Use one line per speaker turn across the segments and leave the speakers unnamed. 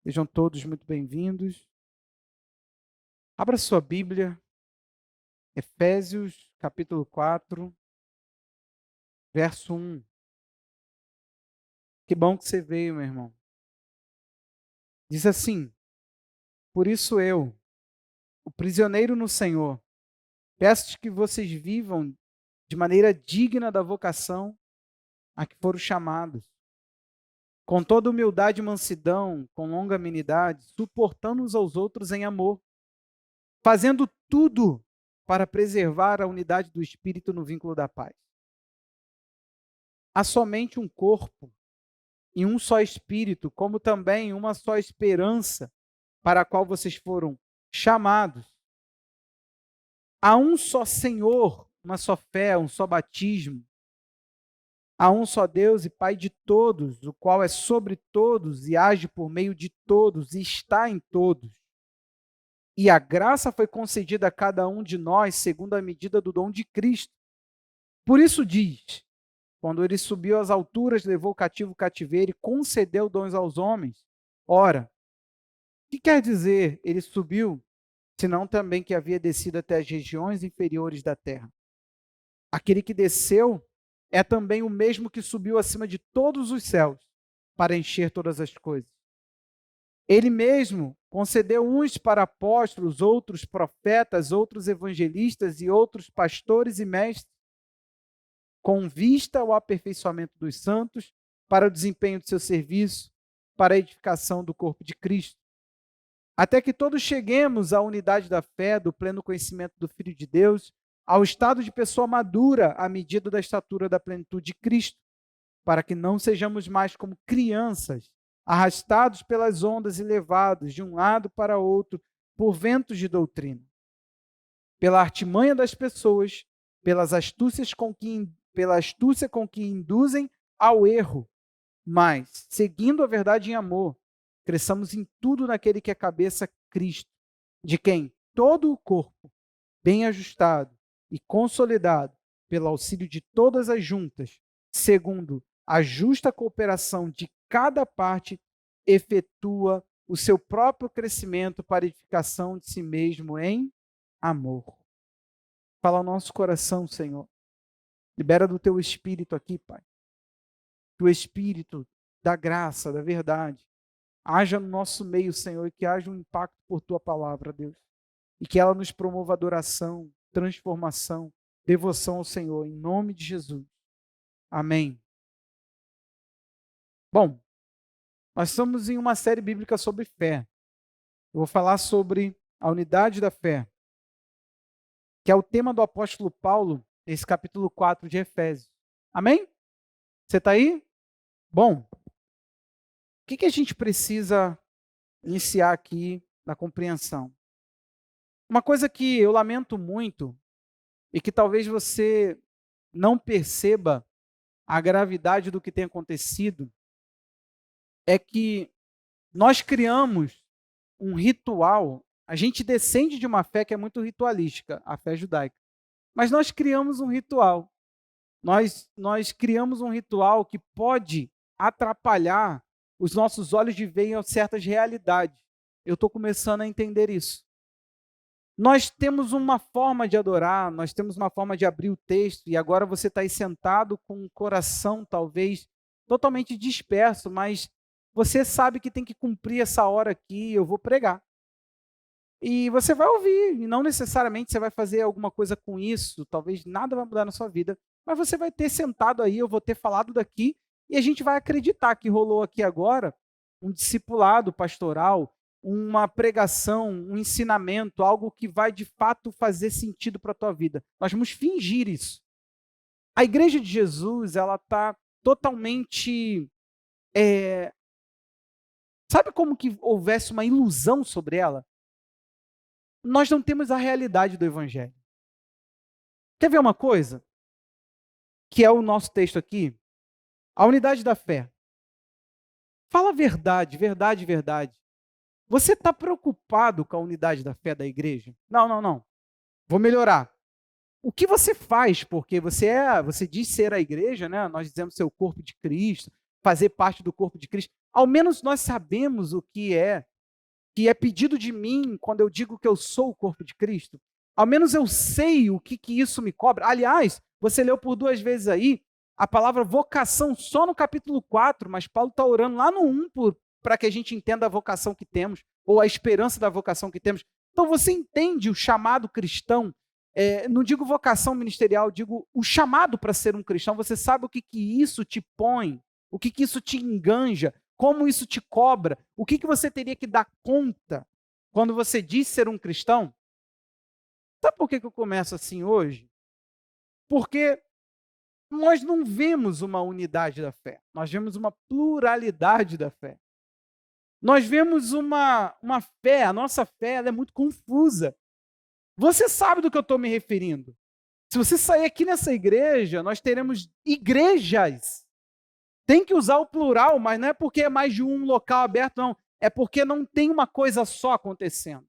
Sejam todos muito bem-vindos. Abra sua Bíblia, Efésios, capítulo 4, verso 1. Que bom que você veio, meu irmão. Diz assim: Por isso eu, o prisioneiro no Senhor, peço que vocês vivam de maneira digna da vocação a que foram chamados, com toda humildade e mansidão, com longanimidade, suportando uns aos outros em amor, fazendo tudo para preservar a unidade do Espírito no vínculo da paz. Há somente um corpo e um só Espírito, como também uma só esperança para a qual vocês foram chamados. Há um só Senhor, uma só fé, um só batismo. Há um só Deus e Pai de todos, o qual é sobre todos e age por meio de todos e está em todos. E a graça foi concedida a cada um de nós segundo a medida do dom de Cristo. Por isso diz: quando ele subiu às alturas, levou cativo o cativeiro e concedeu dons aos homens. Ora, o que quer dizer ele subiu, senão também que havia descido até as regiões inferiores da terra? Aquele que desceu é também o mesmo que subiu acima de todos os céus para encher todas as coisas. Ele mesmo concedeu uns para apóstolos, outros profetas, outros evangelistas e outros pastores e mestres, com vista ao aperfeiçoamento dos santos, para o desempenho do seu serviço, para a edificação do corpo de Cristo, até que todos cheguemos à unidade da fé, do pleno conhecimento do Filho de Deus, ao estado de pessoa madura, à medida da estatura da plenitude de Cristo, para que não sejamos mais como crianças, arrastados pelas ondas e levados de um lado para outro por ventos de doutrina, pela artimanha das pessoas, pela astúcia com que induzem ao erro, mas, seguindo a verdade em amor, cresçamos em tudo naquele que é cabeça, Cristo, de quem todo o corpo, bem ajustado e consolidado pelo auxílio de todas as juntas, segundo a justa cooperação de cada parte, efetua o seu próprio crescimento para a edificação de si mesmo em amor. Fala ao nosso coração, Senhor. Libera do teu Espírito aqui, Pai. Do Espírito, da graça, da verdade. Haja no nosso meio, Senhor, e que haja um impacto por tua palavra, Deus. E que ela nos promova adoração, transformação, devoção ao Senhor, em nome de Jesus. Amém. Bom, nós estamos em uma série bíblica sobre fé. Eu vou falar sobre a unidade da fé, que é o tema do apóstolo Paulo, nesse capítulo 4 de Efésios. Amém? Você está aí? Bom, o que a gente precisa iniciar aqui na compreensão? Uma coisa que eu lamento muito e que talvez você não perceba a gravidade do que tem acontecido é que nós criamos um ritual, a gente descende de uma fé que é muito ritualística, a fé judaica, mas nós criamos um ritual. Nós criamos um ritual que pode atrapalhar os nossos olhos de ver em certas realidades. Eu estou começando a entender isso. Nós temos uma forma de adorar, nós temos uma forma de abrir o texto, e agora você está aí sentado com o coração, talvez, totalmente disperso, mas você sabe que tem que cumprir essa hora aqui, eu vou pregar. E você vai ouvir, e não necessariamente você vai fazer alguma coisa com isso, talvez nada vai mudar na sua vida, mas você vai ter sentado aí, eu vou ter falado daqui, e a gente vai acreditar que rolou aqui agora um discipulado pastoral, uma pregação, um ensinamento, algo que vai de fato fazer sentido para a tua vida. Nós vamos fingir isso. A igreja de Jesus, ela está totalmente... sabe como que houvesse uma ilusão sobre ela? Nós não temos a realidade do evangelho. Quer ver uma coisa? Que é o nosso texto aqui. A unidade da fé. Fala a verdade, verdade, verdade. Você está preocupado com a unidade da fé da igreja? Não. Vou melhorar. O que você faz, porque você diz ser a igreja, né? Nós dizemos ser o corpo de Cristo, fazer parte do corpo de Cristo. Ao menos nós sabemos o que é pedido de mim quando eu digo que eu sou o corpo de Cristo. Ao menos eu sei o que isso me cobra. Aliás, você leu por 2 vezes aí a palavra vocação só no capítulo 4, mas Paulo está orando lá no 1 para que a gente entenda a vocação que temos, ou a esperança da vocação que temos. Então você entende o chamado cristão, não digo vocação ministerial, digo o chamado para ser um cristão. Você sabe o que isso te põe, o que isso te enganja, como isso te cobra, o que você teria que dar conta quando você diz ser um cristão? Sabe por que eu começo assim hoje? Porque nós não vemos uma unidade da fé, nós vemos uma pluralidade da fé. Nós vemos uma fé, a nossa fé ela é muito confusa. Você sabe do que eu estou me referindo. Se você sair aqui nessa igreja, nós teremos igrejas. Tem que usar o plural, mas não é porque é mais de um local aberto, não. É porque não tem uma coisa só acontecendo.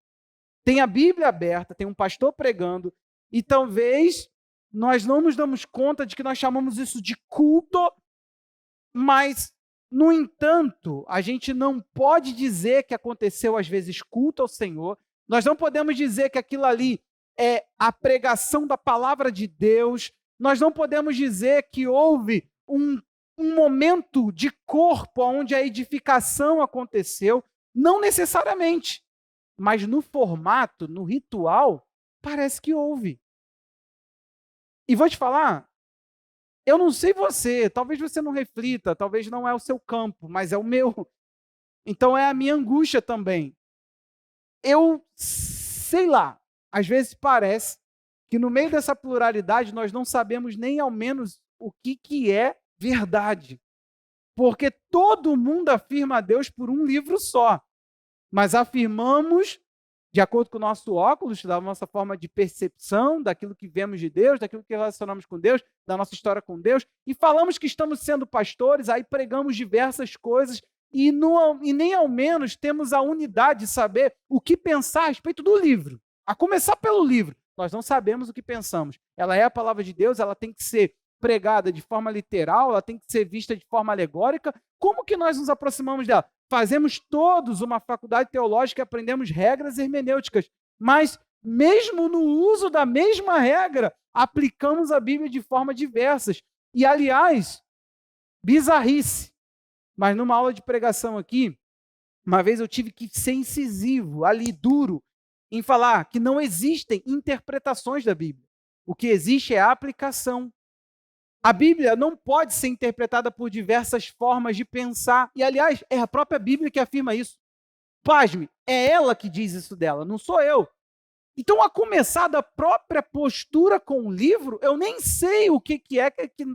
Tem a Bíblia aberta, tem um pastor pregando, e talvez nós não nos damos conta de que nós chamamos isso de culto, mas, no entanto, a gente não pode dizer que aconteceu, às vezes, culto ao Senhor. Nós não podemos dizer que aquilo ali é a pregação da palavra de Deus. Nós não podemos dizer que houve um momento de corpo onde a edificação aconteceu. Não necessariamente. Mas no formato, no ritual, parece que houve. E vou te falar, eu não sei você, talvez você não reflita, talvez não é o seu campo, mas é o meu. Então é a minha angústia também. Eu sei lá, às vezes parece que no meio dessa pluralidade nós não sabemos nem ao menos o que é verdade. Porque todo mundo afirma a Deus por um livro só. Mas afirmamos, de acordo com o nosso óculos, da nossa forma de percepção, daquilo que vemos de Deus, daquilo que relacionamos com Deus, da nossa história com Deus, e falamos que estamos sendo pastores, aí pregamos diversas coisas, e nem ao menos temos a unidade de saber o que pensar a respeito do livro. A começar pelo livro, nós não sabemos o que pensamos. Ela é a palavra de Deus, ela tem que ser pregada de forma literal, ela tem que ser vista de forma alegórica. Como que nós nos aproximamos dela? Fazemos todos uma faculdade teológica e aprendemos regras hermenêuticas, mas mesmo no uso da mesma regra, aplicamos a Bíblia de forma diversas. E, aliás, bizarrice, mas numa aula de pregação aqui, uma vez eu tive que ser incisivo, ali, duro, em falar que não existem interpretações da Bíblia. O que existe é a aplicação. A Bíblia não pode ser interpretada por diversas formas de pensar. E, aliás, é a própria Bíblia que afirma isso. Pasme, é ela que diz isso dela, não sou eu. Então, a começar da própria postura com o livro, eu nem sei o que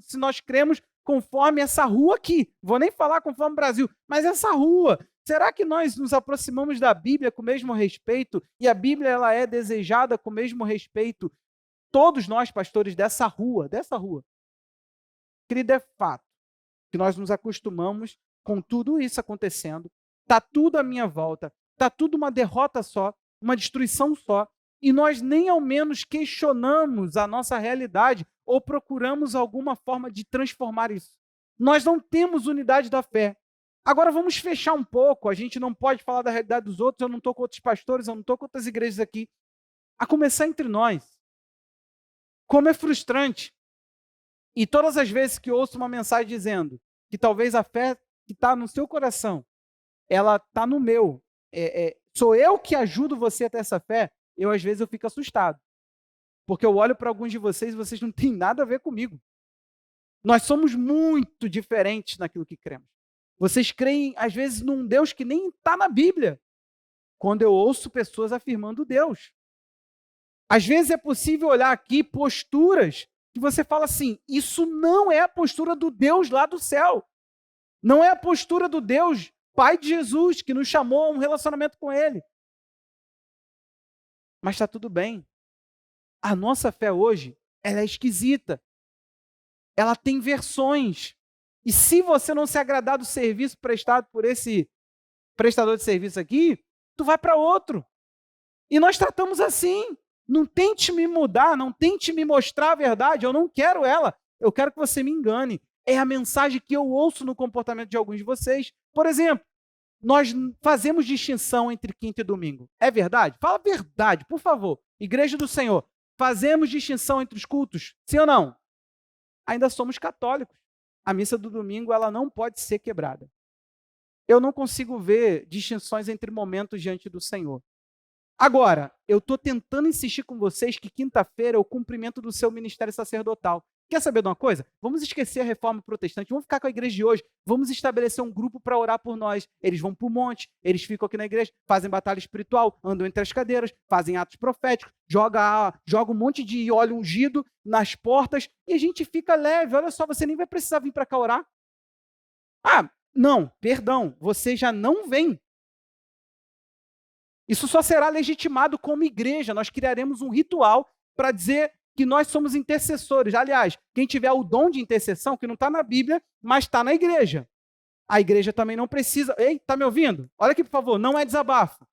se nós cremos conforme essa rua aqui. Vou nem falar conforme o Brasil, mas essa rua. Será que nós nos aproximamos da Bíblia com o mesmo respeito? E a Bíblia ela é desejada com o mesmo respeito? Todos nós, pastores, dessa rua. Querido, é fato que nós nos acostumamos com tudo isso acontecendo, está tudo à minha volta, está tudo uma derrota só, uma destruição só, e nós nem ao menos questionamos a nossa realidade ou procuramos alguma forma de transformar isso. Nós não temos unidade da fé. Agora vamos fechar um pouco, a gente não pode falar da realidade dos outros, eu não estou com outros pastores, eu não estou com outras igrejas aqui, a começar entre nós. Como é frustrante. E todas as vezes que ouço uma mensagem dizendo que talvez a fé que está no seu coração, ela está no meu, sou eu que ajudo você a ter essa fé, às vezes eu fico assustado. Porque eu olho para alguns de vocês e vocês não têm nada a ver comigo. Nós somos muito diferentes naquilo que cremos. Vocês creem, às vezes, num Deus que nem está na Bíblia. Quando eu ouço pessoas afirmando Deus. Às vezes é possível olhar aqui posturas que você fala assim, isso não é a postura do Deus lá do céu. Não é a postura do Deus, Pai de Jesus, que nos chamou a um relacionamento com Ele. Mas está tudo bem. A nossa fé hoje, ela é esquisita. Ela tem versões. E se você não se agradar do serviço prestado por esse prestador de serviço aqui, tu vai para outro. E nós tratamos assim. Não tente me mudar, não tente me mostrar a verdade, eu não quero ela, eu quero que você me engane. É a mensagem que eu ouço no comportamento de alguns de vocês. Por exemplo, nós fazemos distinção entre quinta e domingo. É verdade? Fala a verdade, por favor. Igreja do Senhor, fazemos distinção entre os cultos? Sim ou não? Ainda somos católicos. A missa do domingo, ela não pode ser quebrada. Eu não consigo ver distinções entre momentos diante do Senhor. Agora, eu estou tentando insistir com vocês que quinta-feira é o cumprimento do seu ministério sacerdotal. Quer saber de uma coisa? Vamos esquecer a reforma protestante, vamos ficar com a igreja de hoje, vamos estabelecer um grupo para orar por nós. Eles vão para o monte, eles ficam aqui na igreja, fazem batalha espiritual, andam entre as cadeiras, fazem atos proféticos, joga um monte de óleo ungido nas portas e a gente fica leve. Olha só, você nem vai precisar vir para cá orar. Ah, não, perdão, você já não vem. Isso só será legitimado como igreja. Nós criaremos um ritual para dizer que nós somos intercessores. Aliás, quem tiver o dom de intercessão, que não está na Bíblia, mas está na igreja. A igreja também não precisa... Ei, está me ouvindo? Olha aqui, por favor, não é desabafo.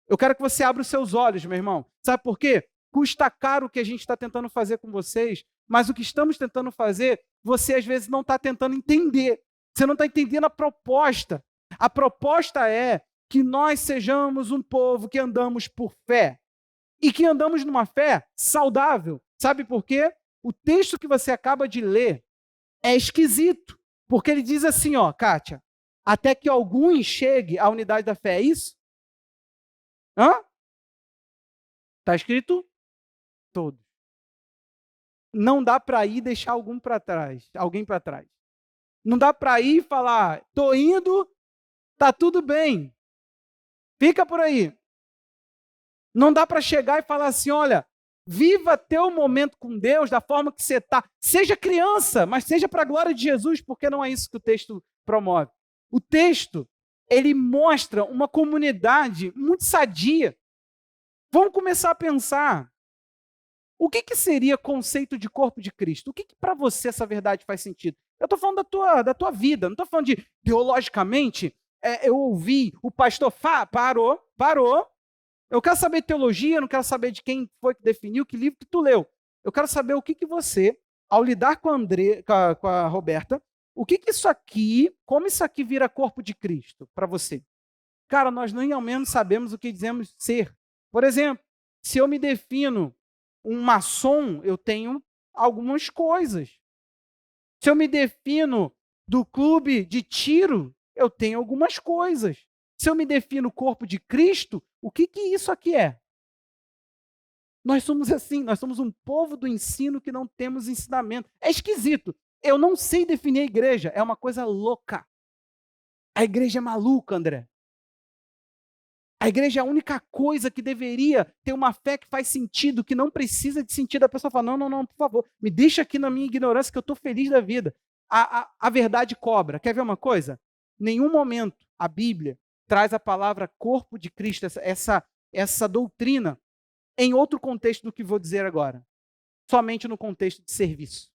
Eu quero que você abra os seus olhos, meu irmão. Sabe por quê? Custa caro o que a gente está tentando fazer com vocês, mas o que estamos tentando fazer, você às vezes não está tentando entender. Você não está entendendo a proposta. A proposta é que nós sejamos um povo que andamos por fé. E que andamos numa fé saudável. Sabe por quê? O texto que você acaba de ler é esquisito. Porque ele diz assim, ó, Kátia, até que algum chegue à unidade da fé. É isso? Hã? Está escrito? Todos. Não dá para ir deixar alguém para trás. Não dá para ir e falar, estou indo, está tudo bem. Fica por aí. Não dá para chegar e falar assim, olha, viva teu momento com Deus da forma que você está. Seja criança, mas seja para a glória de Jesus, porque não é isso que o texto promove. O texto, ele mostra uma comunidade muito sadia. Vamos começar a pensar. O que seria conceito de corpo de Cristo? O que para você essa verdade faz sentido? Eu estou falando da tua vida, não estou falando de teologicamente. Eu ouvi o pastor, parou. Eu quero saber de teologia, não quero saber de quem foi que definiu, que livro que tu leu. Eu quero saber o que você, ao lidar com a Roberta, como isso aqui vira corpo de Cristo para você? Cara, nós nem ao menos sabemos o que dizemos ser. Por exemplo, se eu me defino um maçom, eu tenho algumas coisas. Se eu me defino do clube de tiro, eu tenho algumas coisas. Se eu me defino o corpo de Cristo, o que isso aqui é? Nós somos assim, nós somos um povo do ensino que não temos ensinamento. É esquisito. Eu não sei definir a igreja, é uma coisa louca. A igreja é maluca, André. A igreja é a única coisa que deveria ter uma fé que faz sentido, que não precisa de sentido. A pessoa fala, não, por favor, me deixa aqui na minha ignorância que eu estou feliz da vida. A verdade cobra. Quer ver uma coisa? Nenhum momento a Bíblia traz a palavra corpo de Cristo, essa doutrina, em outro contexto do que vou dizer agora. Somente no contexto de serviço.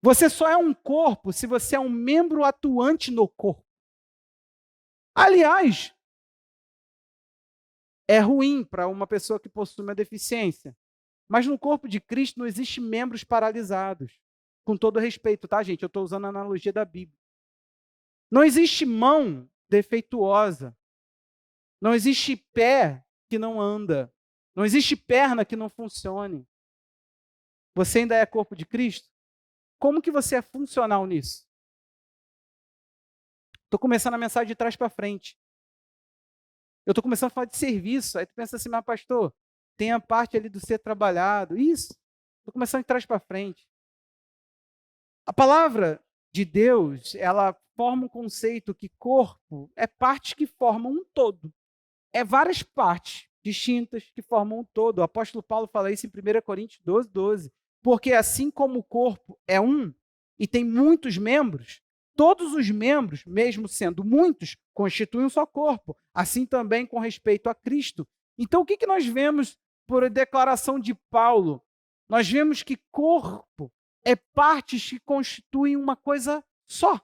Você só é um corpo se você é um membro atuante no corpo. Aliás, é ruim para uma pessoa que possui uma deficiência. Mas no corpo de Cristo não existe membros paralisados. Com todo respeito, tá, gente? Eu estou usando a analogia da Bíblia. Não existe mão defeituosa. Não existe pé que não anda. Não existe perna que não funcione. Você ainda é corpo de Cristo? Como que você é funcional nisso? Estou começando a mensagem de trás para frente. Eu estou começando a falar de serviço. Aí tu pensa assim, mas pastor, tem a parte ali do ser trabalhado. Isso. Estou começando de trás para frente. A palavra de Deus, ela forma um conceito que corpo é partes que formam um todo. É várias partes distintas que formam um todo. O apóstolo Paulo fala isso em 1 Coríntios 12. Porque assim como o corpo é um e tem muitos membros, todos os membros, mesmo sendo muitos, constituem um só corpo. Assim também com respeito a Cristo. Então, o que nós vemos por declaração de Paulo? Nós vemos que corpo é partes que constituem uma coisa só.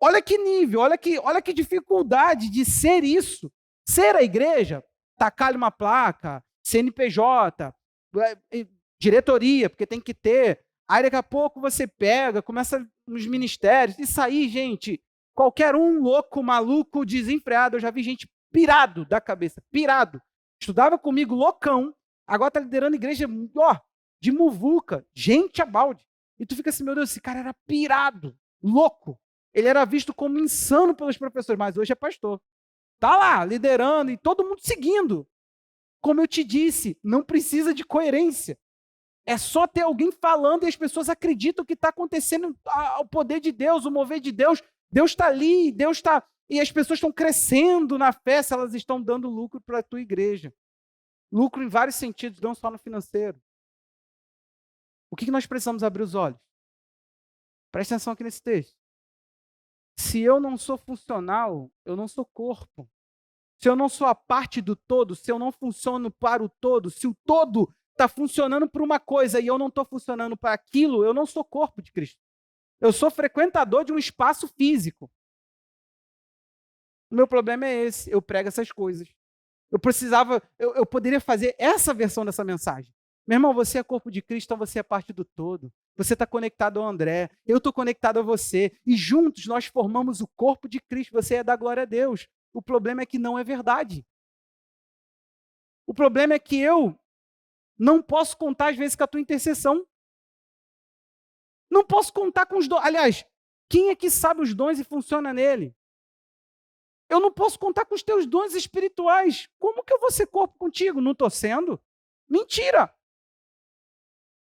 Olha que nível, olha que dificuldade de ser isso. Ser a igreja, tacar-lhe uma placa, CNPJ, diretoria, porque tem que ter. Aí daqui a pouco você pega, começa nos ministérios. Isso aí, gente, qualquer um louco, maluco, desenfreado. Eu já vi gente pirado da cabeça, pirado. Estudava comigo, loucão, agora está liderando igreja, ó, de muvuca, gente a balde. E tu fica assim, meu Deus, esse cara era pirado, louco. Ele era visto como insano pelos professores, mas hoje é pastor. Tá lá, liderando e todo mundo seguindo. Como eu te disse, não precisa de coerência. É só ter alguém falando e as pessoas acreditam que está acontecendo o poder de Deus, o mover de Deus. Deus está ali, Deus está... E as pessoas estão crescendo na fé se elas estão dando lucro para a tua igreja. Lucro em vários sentidos, não só no financeiro. O que nós precisamos abrir os olhos? Presta atenção aqui nesse texto. Se eu não sou funcional, eu não sou corpo. Se eu não sou a parte do todo, se eu não funciono para o todo, se o todo está funcionando para uma coisa e eu não estou funcionando para aquilo, eu não sou corpo de Cristo. Eu sou frequentador de um espaço físico. O meu problema é esse, eu prego essas coisas. Eu poderia fazer essa versão dessa mensagem. Meu irmão, você é corpo de Cristo, então você é parte do todo. Você está conectado ao André, eu estou conectado a você. E juntos nós formamos o corpo de Cristo, você é da glória a Deus. O problema é que não é verdade. O problema é que eu não posso contar, às vezes, com a tua intercessão. Não posso contar com os dons. Aliás, quem é que sabe os dons e funciona nele? Eu não posso contar com os teus dons espirituais. Como que eu vou ser corpo contigo? Não estou sendo? Mentira!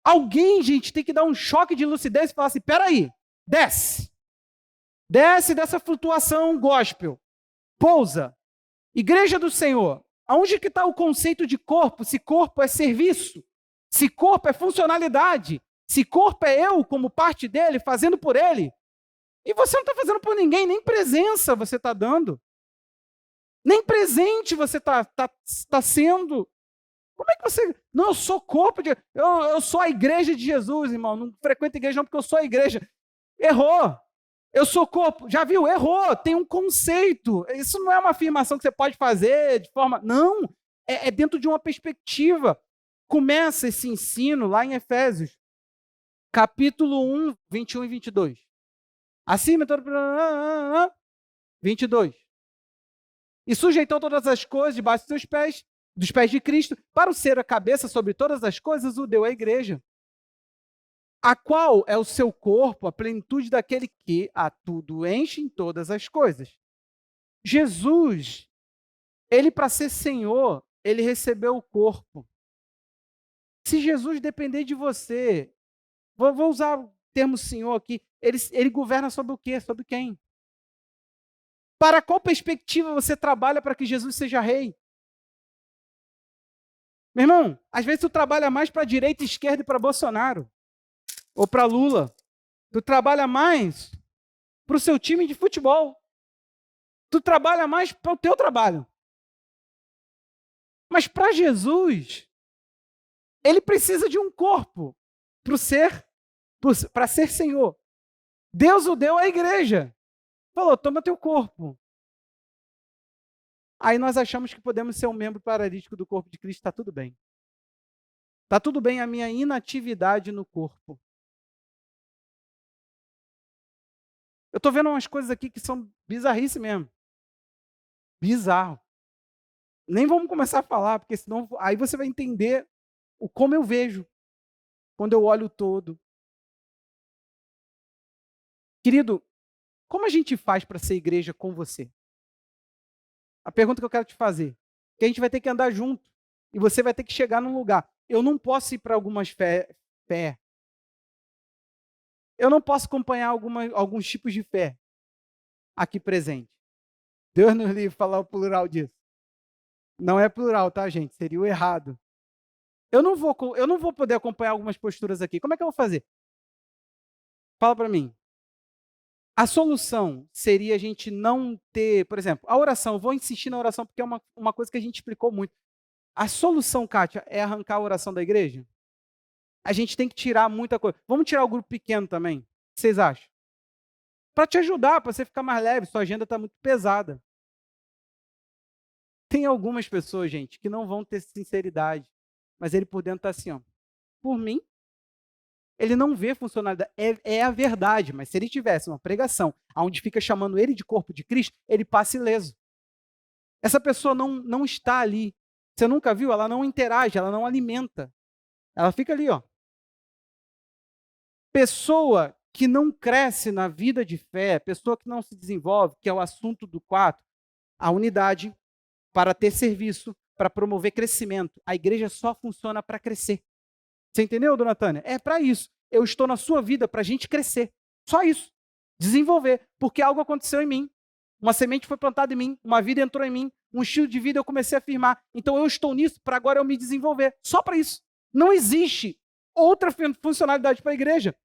Alguém, gente, tem que dar um choque de lucidez e falar assim, peraí, desce. Desce dessa flutuação gospel. Pousa. Igreja do Senhor. Aonde que está o conceito de corpo? Se corpo é serviço. Se corpo é funcionalidade. Se corpo é eu como parte dele, fazendo por ele. E você não está fazendo por ninguém, nem presença você está dando. Nem presente você está sendo. Como é que você... Não, eu sou corpo de... Eu sou a igreja de Jesus, irmão. Não frequento igreja não porque eu sou a igreja. Errou. Eu sou corpo. Já viu? Errou. Tem um conceito. Isso não é uma afirmação que você pode fazer de forma... Não. É dentro de uma perspectiva. Começa esse ensino lá em Efésios. Capítulo 1, 21 e 22. Acima, 22. E sujeitou todas as coisas debaixo dos seus pés, dos pés de Cristo, para o ser a cabeça sobre todas as coisas, o deu à igreja, a qual é o seu corpo, a plenitude daquele que a tudo enche em todas as coisas. Jesus, ele para ser Senhor, ele recebeu o corpo. Se Jesus depender de você, vou usar o termo Senhor aqui, ele governa sobre o quê? Sobre quem? Para qual perspectiva você trabalha para que Jesus seja rei? Meu irmão, às vezes tu trabalha mais para a direita, esquerda e para Bolsonaro. Ou para Lula. Tu trabalha mais para o seu time de futebol. Tu trabalha mais para o teu trabalho. Mas para Jesus, ele precisa de um corpo para ser Senhor. Deus o deu à igreja. Falou, toma teu corpo. Aí nós achamos que podemos ser um membro paralítico do corpo de Cristo, está tudo bem. Está tudo bem a minha inatividade no corpo. Eu estou vendo umas coisas aqui que são bizarrices mesmo. Bizarro. Nem vamos começar a falar, porque senão aí você vai entender como eu vejo, quando eu olho o todo. Querido, como a gente faz para ser igreja com você? A pergunta que eu quero te fazer. Que a gente vai ter que andar junto. E você vai ter que chegar num lugar. Eu não posso ir para algumas fé. Eu não posso acompanhar alguns tipos de fé aqui presente. Deus nos livre falar o plural disso. Não é plural, tá, gente? Seria o errado. Eu não vou poder acompanhar algumas posturas aqui. Como é que eu vou fazer? Fala para mim. A solução seria a gente não ter, por exemplo, a oração. Eu vou insistir na oração porque é uma coisa que a gente explicou muito. A solução, Kátia, é arrancar a oração da igreja? A gente tem que tirar muita coisa. Vamos tirar o grupo pequeno também? O que vocês acham? Para te ajudar, para você ficar mais leve. Sua agenda está muito pesada. Tem algumas pessoas, gente, que não vão ter sinceridade. Mas ele por dentro está assim, ó. Por mim, ele não vê funcionalidade. É a verdade, mas se ele tivesse uma pregação onde fica chamando ele de corpo de Cristo, ele passa ileso. Essa pessoa não está ali. Você nunca viu? Ela não interage, ela não alimenta. Ela fica ali, ó. Pessoa que não cresce na vida de fé, pessoa que não se desenvolve, que é o assunto do 4, a unidade para ter serviço, para promover crescimento. A igreja só funciona para crescer. Você entendeu, dona Tânia? É para isso. Eu estou na sua vida para a gente crescer. Só isso. Desenvolver. Porque algo aconteceu em mim. Uma semente foi plantada em mim, uma vida entrou em mim, um estilo de vida eu comecei a firmar. Então eu estou nisso para agora eu me desenvolver. Só para isso. Não existe outra funcionalidade para a igreja.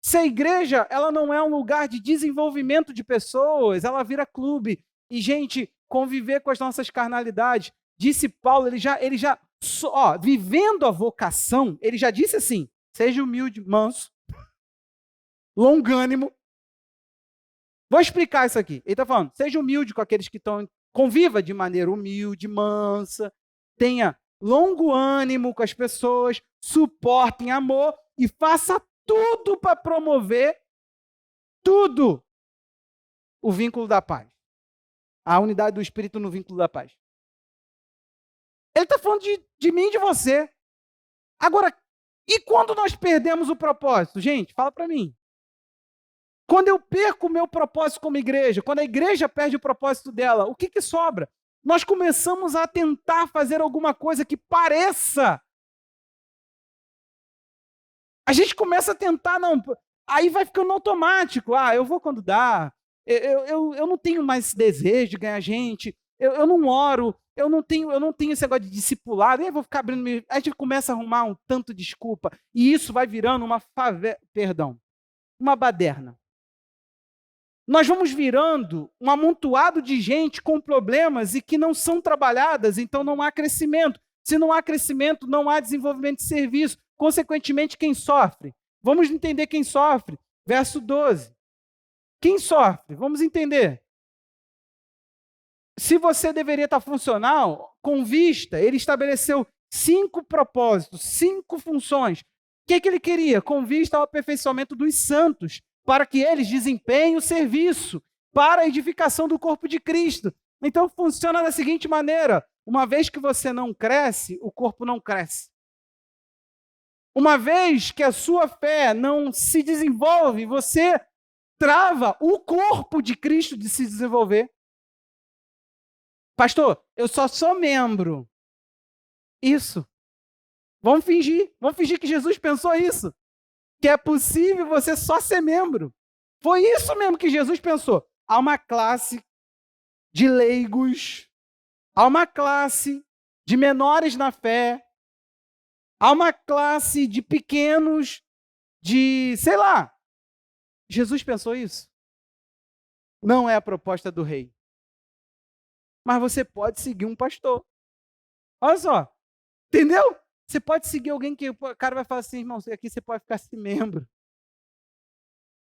Se a igreja ela não é um lugar de desenvolvimento de pessoas, ela vira clube. E, gente, conviver com as nossas carnalidades. Disse Paulo, ele já vivendo a vocação, ele já disse assim, seja humilde, manso, longânimo. Vou explicar isso aqui. Ele está falando, seja humilde com aqueles que estão, conviva de maneira humilde, mansa, tenha longo ânimo com as pessoas, suporte em amor e faça tudo para promover tudo o vínculo da paz. A unidade do Espírito no vínculo da paz. Ele está falando de mim e de você. Agora, e quando nós perdemos o propósito? Gente, fala para mim. Quando eu perco o meu propósito como igreja, quando a igreja perde o propósito dela, o que sobra? Nós começamos a tentar fazer alguma coisa que pareça. A gente começa a tentar, não. Aí vai ficando automático. Eu vou quando dá. Eu não tenho mais esse desejo de ganhar gente. Eu não oro. Eu não tenho esse negócio de discipulado. Eu vou ficar abrindo. A gente começa a arrumar um tanto de desculpa. E isso vai virando uma baderna. Nós vamos virando um amontoado de gente com problemas e que não são trabalhadas, então não há crescimento. Se não há crescimento, não há desenvolvimento de serviço. Consequentemente, quem sofre? Vamos entender quem sofre. Verso 12. Quem sofre? Vamos entender. Se você deveria estar funcional, com vista, ele estabeleceu 5 propósitos, 5 funções. O que ele queria? Com vista ao aperfeiçoamento dos santos, para que eles desempenhem o serviço para a edificação do corpo de Cristo. Então, funciona da seguinte maneira: uma vez que você não cresce, o corpo não cresce. Uma vez que a sua fé não se desenvolve, você trava o corpo de Cristo de se desenvolver. Pastor, eu só sou membro. Isso. Vamos fingir que Jesus pensou isso. Que é possível você só ser membro. Foi isso mesmo que Jesus pensou. Há uma classe de leigos, há uma classe de menores na fé, há uma classe de pequenos, sei lá. Jesus pensou isso? Não é a proposta do rei. Mas você pode seguir um pastor. Olha só. Entendeu? Você pode seguir alguém que o cara vai falar assim, irmão, aqui você pode ficar assim, membro.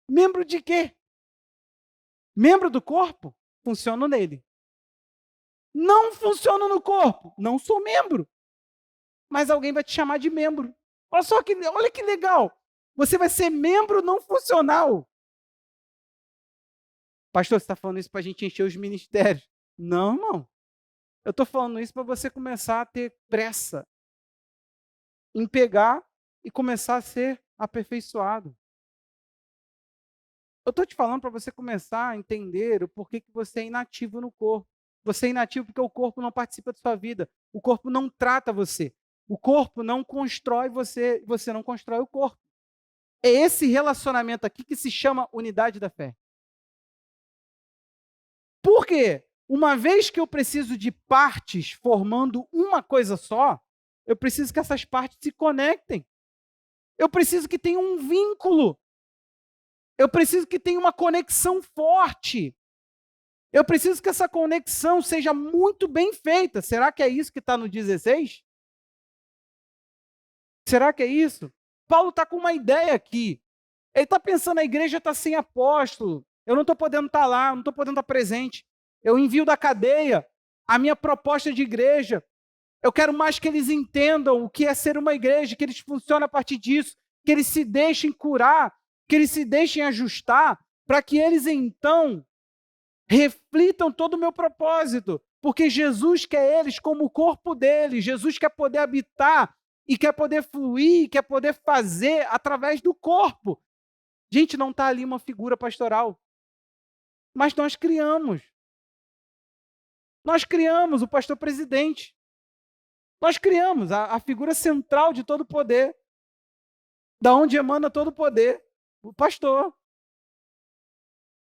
Membro de quê? Membro do corpo? Funciona nele. Não funciona no corpo? Não sou membro. Mas alguém vai te chamar de membro. Olha que legal. Você vai ser membro não funcional. Pastor, você está falando isso para a gente encher os ministérios. Não, irmão. Eu estou falando isso para você começar a ter pressa em pegar e começar a ser aperfeiçoado. Eu estou te falando para você começar a entender o porquê que você é inativo no corpo. Você é inativo porque o corpo não participa da sua vida. O corpo não trata você. O corpo não constrói você, você não constrói o corpo. É esse relacionamento aqui que se chama unidade da fé. Por quê? Uma vez que eu preciso de partes formando uma coisa só, eu preciso que essas partes se conectem. Eu preciso que tenha um vínculo. Eu preciso que tenha uma conexão forte. Eu preciso que essa conexão seja muito bem feita. Será que é isso que está no 16? Será que é isso? Paulo está com uma ideia aqui. Ele está pensando, a igreja está sem apóstolo. Eu não estou podendo estar lá, não estou podendo estar presente. Eu envio da cadeia a minha proposta de igreja. Eu quero mais que eles entendam o que é ser uma igreja, que eles funcionam a partir disso, que eles se deixem curar, que eles se deixem ajustar, para que eles então reflitam todo o meu propósito, porque Jesus quer eles como o corpo dele, Jesus quer poder habitar e quer poder fluir, quer poder fazer através do corpo. Gente, não está ali uma figura pastoral, mas nós criamos o pastor presidente, nós criamos a figura central de todo o poder, da onde emana todo o poder, o pastor.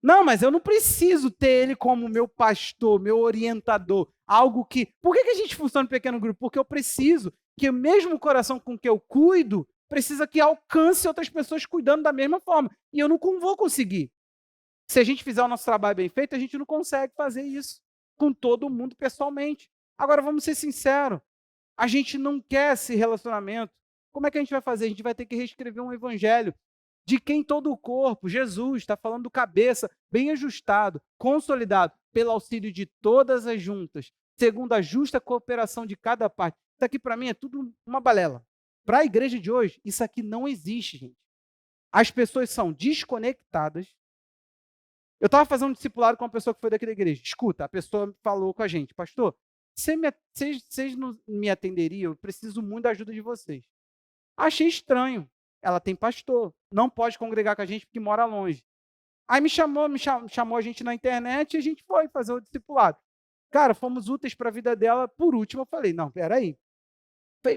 Não, mas eu não preciso ter ele como meu pastor, meu orientador, algo que... Por que a gente funciona em pequeno grupo? Porque eu preciso que o mesmo coração com que eu cuido, precisa que alcance outras pessoas cuidando da mesma forma. E eu não vou conseguir. Se a gente fizer o nosso trabalho bem feito, a gente não consegue fazer isso com todo mundo pessoalmente. Agora, vamos ser sinceros, a gente não quer esse relacionamento. Como é que a gente vai fazer? A gente vai ter que reescrever um evangelho de quem todo o corpo, Jesus, está falando do cabeça, bem ajustado, consolidado, pelo auxílio de todas as juntas, segundo a justa cooperação de cada parte. Isso aqui, para mim, é tudo uma balela. Para a igreja de hoje, isso aqui não existe, gente. As pessoas são desconectadas. Eu estava fazendo um discipulado com uma pessoa que foi daqui da igreja. Escuta, a pessoa falou com a gente, pastor, vocês não me atenderiam? Eu preciso muito da ajuda de vocês. Achei estranho. Ela tem pastor, não pode congregar com a gente porque mora longe. Aí me chamou a gente na internet e a gente foi fazer o discipulado. Cara, fomos úteis para a vida dela. Por último, eu falei, não, peraí.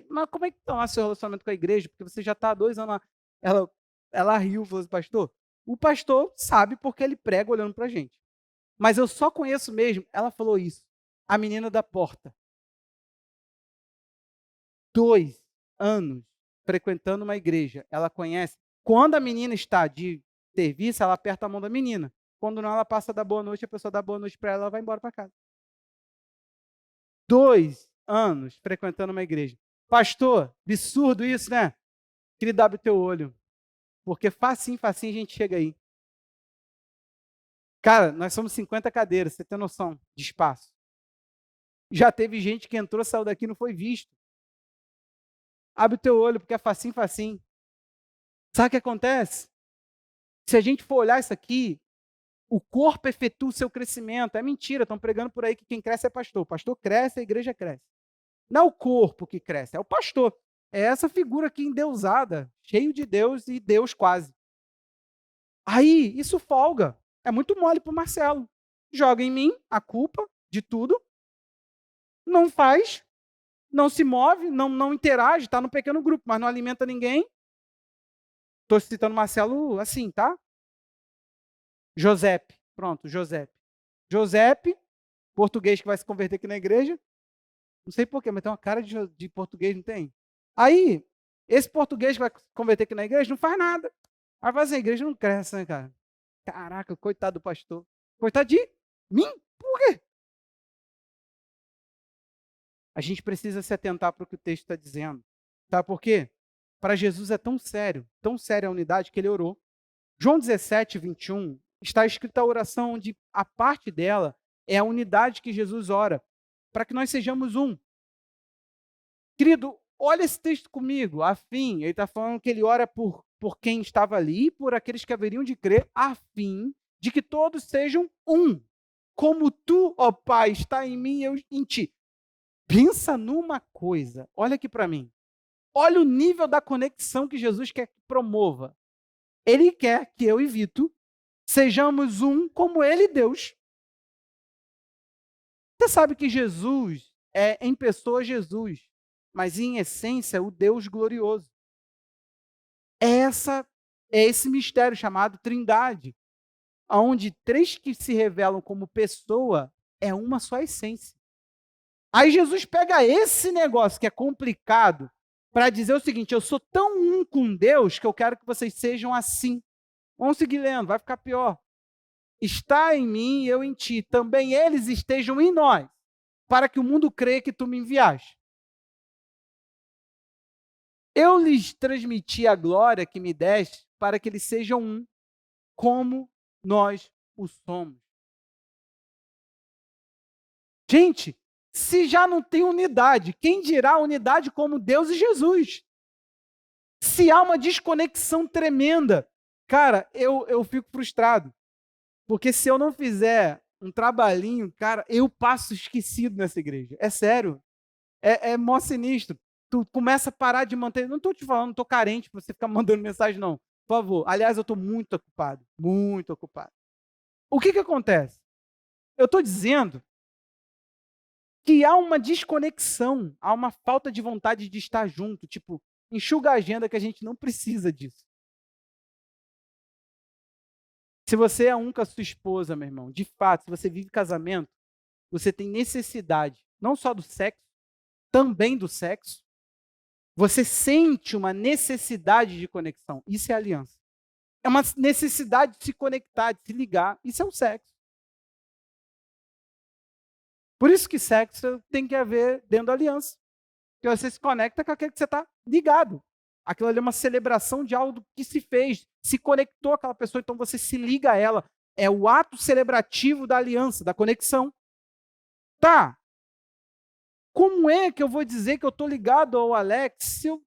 Mas como é que está o seu relacionamento com a igreja? Porque você já está há 2 anos lá. Ela riu e falou assim, pastor, o pastor sabe porque ele prega olhando para a gente. Mas eu só conheço mesmo, ela falou isso, a menina da porta. 2 anos frequentando uma igreja, ela conhece. Quando a menina está de serviço, ela aperta a mão da menina. Quando não, ela passa a dar boa noite, a pessoa dá boa noite para ela, ela vai embora para casa. 2 anos frequentando uma igreja. Pastor, absurdo isso, né? Querido, abre teu olho. Porque facinho a gente chega aí. Cara, nós somos 50 cadeiras, você tem noção de espaço. Já teve gente que entrou, saiu daqui e não foi visto. Abre o teu olho, porque é facinho. Sabe o que acontece? Se a gente for olhar isso aqui, o corpo efetua o seu crescimento. É mentira, estão pregando por aí que quem cresce é pastor. O pastor cresce, a igreja cresce. Não é o corpo que cresce, é o pastor. É essa figura aqui endeusada, cheio de Deus e Deus quase. Aí, isso folga. É muito mole para o Marcelo. Joga em mim a culpa de tudo, não faz, não se move, não interage, está no pequeno grupo, mas não alimenta ninguém. Estou citando Marcelo assim, tá? Josepe, pronto, Josepe. Josepe, português que vai se converter aqui na igreja. Não sei porquê, mas tem uma cara de português, não tem? Aí, esse português que vai se converter aqui na igreja não faz nada. Aí vai assim, a igreja não cresce, né, cara? Caraca, coitado do pastor. Coitado de mim? Por quê? A gente precisa se atentar para o que o texto está dizendo. Sabe por quê? Para Jesus é tão séria a unidade que ele orou. João 17, 21, está escrita a oração onde a parte dela é a unidade que Jesus ora, para que nós sejamos um. Querido, olha esse texto comigo, a fim, ele está falando que ele ora por quem estava ali, por aqueles que haveriam de crer, a fim de que todos sejam um. Como tu, ó Pai, está em mim e eu em ti. Pensa numa coisa, olha aqui para mim. Olha o nível da conexão que Jesus quer que promova. Ele quer que eu e Vitor sejamos um como ele e Deus. Você sabe que Jesus é em pessoa Jesus, mas em essência o Deus glorioso. É esse mistério chamado Trindade, onde 3 que se revelam como pessoa é uma só essência. Aí Jesus pega esse negócio que é complicado para dizer o seguinte, eu sou tão um com Deus que eu quero que vocês sejam assim. Vamos seguir lendo, vai ficar pior. Está em mim e eu em ti, também eles estejam em nós, para que o mundo creia que tu me enviaste. Eu lhes transmiti a glória que me deste, para que eles sejam um, como nós o somos. Gente, se já não tem unidade, quem dirá unidade como Deus e Jesus? Se há uma desconexão tremenda, cara, eu fico frustrado. Porque se eu não fizer um trabalhinho, cara, eu passo esquecido nessa igreja. É sério. É mó sinistro. Tu começa a parar de manter. Não estou te falando, não estou carente para você ficar mandando mensagem, não. Por favor. Aliás, eu estou muito ocupado. Muito ocupado. O que acontece? Eu estou dizendo que há uma desconexão, há uma falta de vontade de estar junto. Tipo, enxuga a agenda que a gente não precisa disso. Se você é um com a sua esposa, meu irmão, de fato, se você vive casamento, você tem necessidade, não só do sexo, também do sexo. Você sente uma necessidade de conexão. Isso é aliança. É uma necessidade de se conectar, de se ligar. Isso é o sexo. Por isso que sexo tem que haver dentro da aliança. Porque você se conecta com aquele que você está ligado. Aquilo ali é uma celebração de algo que se fez, se conectou àquela pessoa, então você se liga a ela. É o ato celebrativo da aliança, da conexão. Tá, como é que eu vou dizer que eu estou ligado ao Alex se eu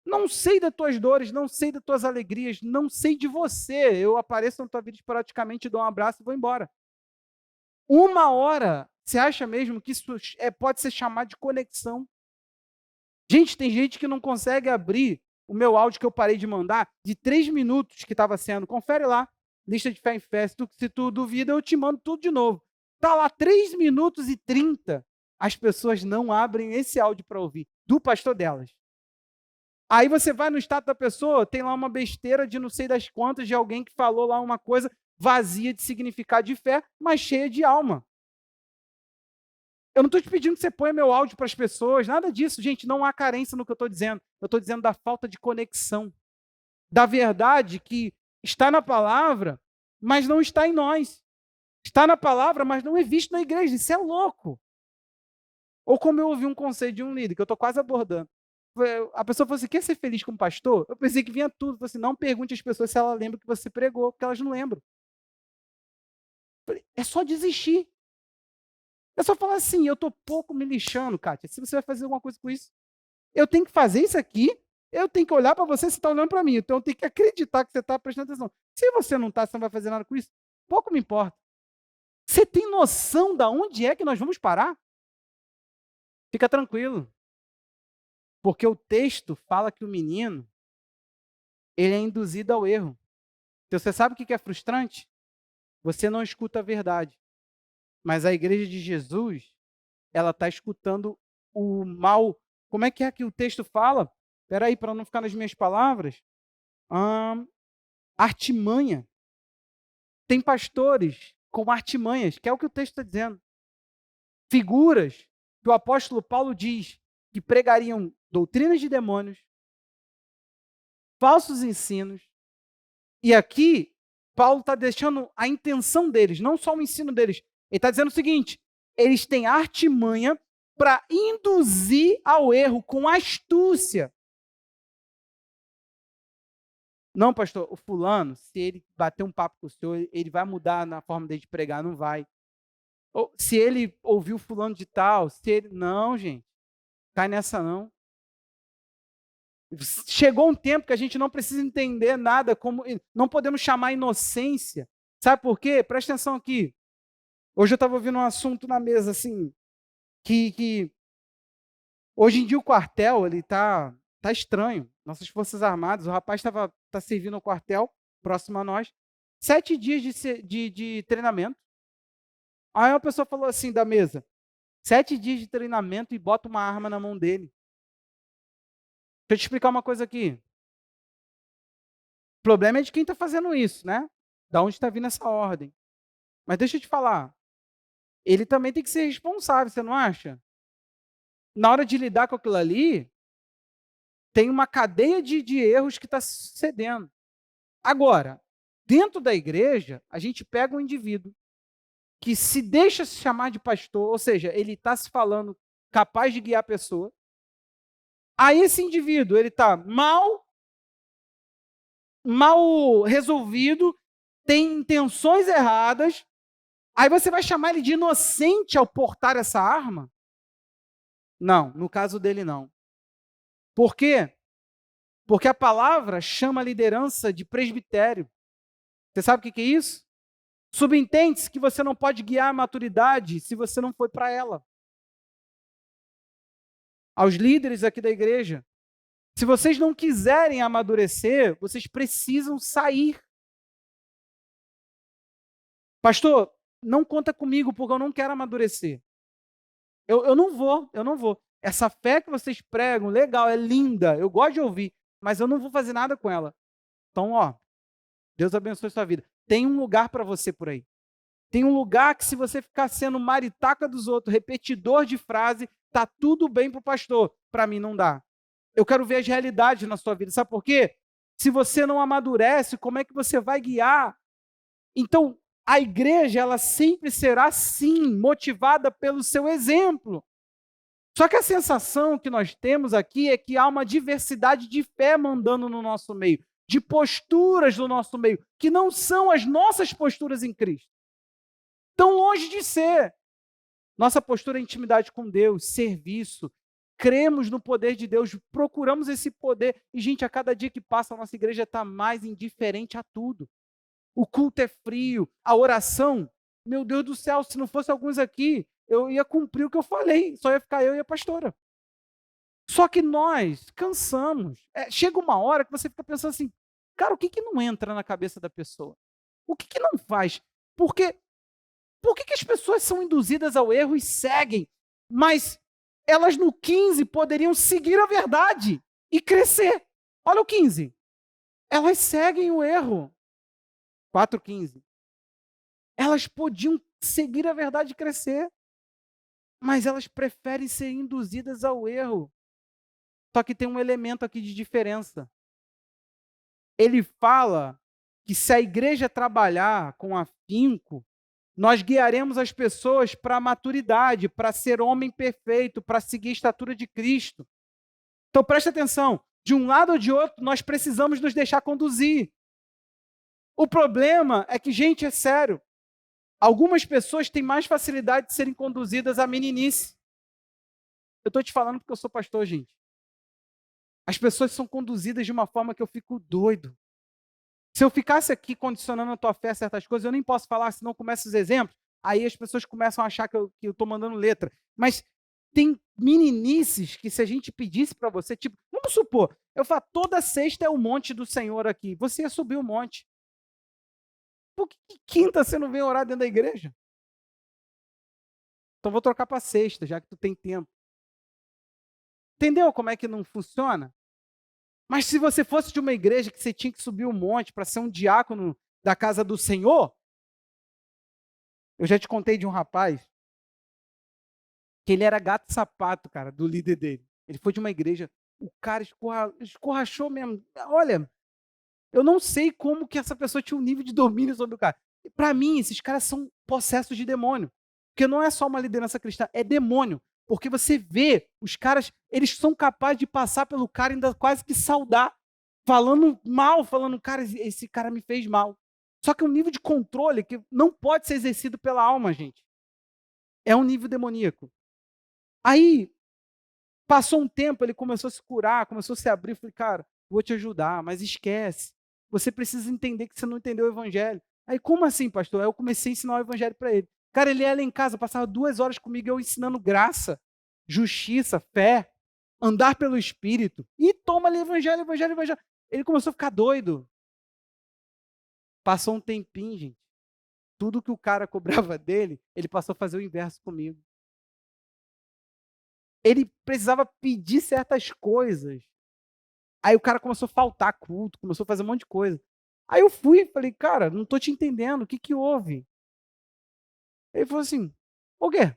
não sei das tuas dores, não sei das tuas alegrias, não sei de você? Eu apareço na tua vida esporadicamente, dou um abraço e vou embora. Uma hora, você acha mesmo que isso pode ser chamado de conexão? Gente, tem gente que não consegue abrir o meu áudio que eu parei de mandar, de 3 minutos que estava sendo. Confere lá, lista de fé em fé. Se tu duvida, eu te mando tudo de novo. Está lá 3 minutos e 30. As pessoas não abrem esse áudio para ouvir, do pastor delas. Aí você vai no status da pessoa, tem lá uma besteira de não sei das quantas, de alguém que falou lá uma coisa vazia de significado de fé, mas cheia de alma. Eu não estou te pedindo que você ponha meu áudio para as pessoas, nada disso, gente, não há carência no que eu estou dizendo. Eu estou dizendo da falta de conexão, da verdade que está na palavra, mas não está em nós. Está na palavra, mas não é visto na igreja. Isso é louco. Ou como eu ouvi um conselho de um líder, que eu estou quase abordando. A pessoa falou assim, quer ser feliz como pastor? Eu pensei que vinha tudo. Falei assim, não pergunte às pessoas se ela lembra que você pregou, porque elas não lembram. É só desistir. É só falar assim, eu estou pouco me lixando, Kátia, se você vai fazer alguma coisa com isso. Eu tenho que fazer isso aqui, eu tenho que olhar para você, você está olhando para mim, então eu tenho que acreditar que você está prestando atenção. Se você não está, você não vai fazer nada com isso, pouco me importa. Você tem noção de onde é que nós vamos parar? Fica tranquilo. Porque o texto fala que o menino, ele é induzido ao erro. Então, você sabe o que é frustrante? Você não escuta a verdade. Mas a igreja de Jesus, ela está escutando o mal. Como é que o texto fala? Espera aí, para não ficar nas minhas palavras. Artimanha. Tem pastores com artimanhas, que é o que o texto está dizendo. Figuras que o apóstolo Paulo diz que pregariam doutrinas de demônios, falsos ensinos. E aqui, Paulo está deixando a intenção deles, não só o ensino deles. Ele está dizendo o seguinte, eles têm artimanha para induzir ao erro com astúcia. Não, pastor, o fulano, se ele bater um papo com o senhor, ele vai mudar na forma dele de pregar, não vai. Ou, se ele ouviu fulano de tal, se ele... Não, gente, cai nessa não. Chegou um tempo que a gente não precisa entender nada, como não podemos chamar inocência. Sabe por quê? Presta atenção aqui. Hoje eu estava ouvindo um assunto na mesa, assim, que hoje em dia o quartel, ele tá estranho. Nossas Forças Armadas, o rapaz tá servindo no quartel, próximo a nós, 7 dias de treinamento. Aí uma pessoa falou assim da mesa, 7 dias de treinamento e bota uma arma na mão dele. Deixa eu te explicar uma coisa aqui. O problema é de quem está fazendo isso, né? Da onde está vindo essa ordem. Mas deixa eu te falar, ele também tem que ser responsável, você não acha? Na hora de lidar com aquilo ali, tem uma cadeia de erros que está sucedendo. Agora, dentro da igreja, a gente pega um indivíduo que se deixa se chamar de pastor, ou seja, ele está se falando capaz de guiar a pessoa. Aí esse indivíduo, ele está mal resolvido, tem intenções erradas, aí você vai chamar ele de inocente ao portar essa arma? Não, no caso dele não. Por quê? Porque a palavra chama a liderança de presbitério. Você sabe o que é isso? Subentende-se que você não pode guiar a maturidade se você não foi para ela. Aos líderes aqui da igreja, se vocês não quiserem amadurecer, vocês precisam sair. Pastor, não conta comigo porque eu não quero amadurecer. Eu não vou. Essa fé que vocês pregam, legal, é linda, eu gosto de ouvir, mas eu não vou fazer nada com ela. Então, Deus abençoe sua vida. Tem um lugar para você por aí. Tem um lugar que se você ficar sendo maritaca dos outros, repetidor de frase, tá tudo bem para o pastor. Para mim não dá. Eu quero ver as realidades na sua vida. Sabe por quê? Se você não amadurece, como é que você vai guiar? Então, a igreja, ela sempre será, sim, motivada pelo seu exemplo. Só que a sensação que nós temos aqui é que há uma diversidade de fé mandando no nosso meio, de posturas no nosso meio, que não são as nossas posturas em Cristo. Tão longe de ser. Nossa postura é intimidade com Deus, serviço, cremos no poder de Deus, procuramos esse poder. E, gente, a cada dia que passa, a nossa igreja está mais indiferente a tudo. O culto é frio, a oração, meu Deus do céu, se não fosse alguns aqui, eu ia cumprir o que eu falei, só ia ficar eu e a pastora. Só que nós cansamos. Chega uma hora que você fica pensando assim, cara, o que não entra na cabeça da pessoa? O que não faz? Por que as pessoas são induzidas ao erro e seguem, mas elas no 15 poderiam seguir a verdade e crescer? Olha o 15. Elas seguem o erro. 4:15. Elas podiam seguir a verdade e crescer, mas elas preferem ser induzidas ao erro. Só que tem um elemento aqui de diferença. Ele fala que se a igreja trabalhar com afinco, nós guiaremos as pessoas para a maturidade, para ser homem perfeito, para seguir a estatura de Cristo. Então preste atenção, de um lado ou de outro, nós precisamos nos deixar conduzir. O problema é que, gente, é sério, algumas pessoas têm mais facilidade de serem conduzidas à meninice. Eu estou te falando porque eu sou pastor, gente. As pessoas são conduzidas de uma forma que eu fico doido. Se eu ficasse aqui condicionando a tua fé a certas coisas, eu nem posso falar, senão começam os exemplos, aí as pessoas começam a achar que eu estou mandando letra. Mas tem meninices que se a gente pedisse para você, tipo, vamos supor, eu falo, toda sexta é o monte do Senhor aqui, você ia subir o monte. Por que quinta você não vem orar dentro da igreja? Então vou trocar para sexta, já que tu tem tempo. Entendeu como é que não funciona? Mas se você fosse de uma igreja que você tinha que subir um monte para ser um diácono da casa do Senhor, eu já te contei de um rapaz que ele era gato sapato, cara, do líder dele. Ele foi de uma igreja, o cara escorrachou mesmo. Olha, eu não sei como que essa pessoa tinha um nível de domínio sobre o cara. Para mim, esses caras são possessos de demônio. Porque não é só uma liderança cristã, é demônio. Porque você vê, os caras, eles são capazes de passar pelo cara e ainda quase que saudar. Falando mal, falando, cara, esse cara me fez mal. Só que é um nível de controle que não pode ser exercido pela alma, gente. É um nível demoníaco. Aí, passou um tempo, ele começou a se curar, começou a se abrir. Eu falei, cara, vou te ajudar, mas esquece. Você precisa entender que você não entendeu o evangelho. Aí, como assim, pastor? Aí eu comecei a ensinar o evangelho para ele. Cara, ele ia lá em casa, passava 2 horas comigo, eu ensinando graça, justiça, fé, andar pelo Espírito. E toma ali evangelho, evangelho, evangelho. Ele começou a ficar doido. Passou um tempinho, gente. Tudo que o cara cobrava dele, ele passou a fazer o inverso comigo. Ele precisava pedir certas coisas. Aí o cara começou a faltar culto, começou a fazer um monte de coisa. Aí eu fui e falei, cara, não estou te entendendo, o que houve? Ele falou assim, o quê? Eu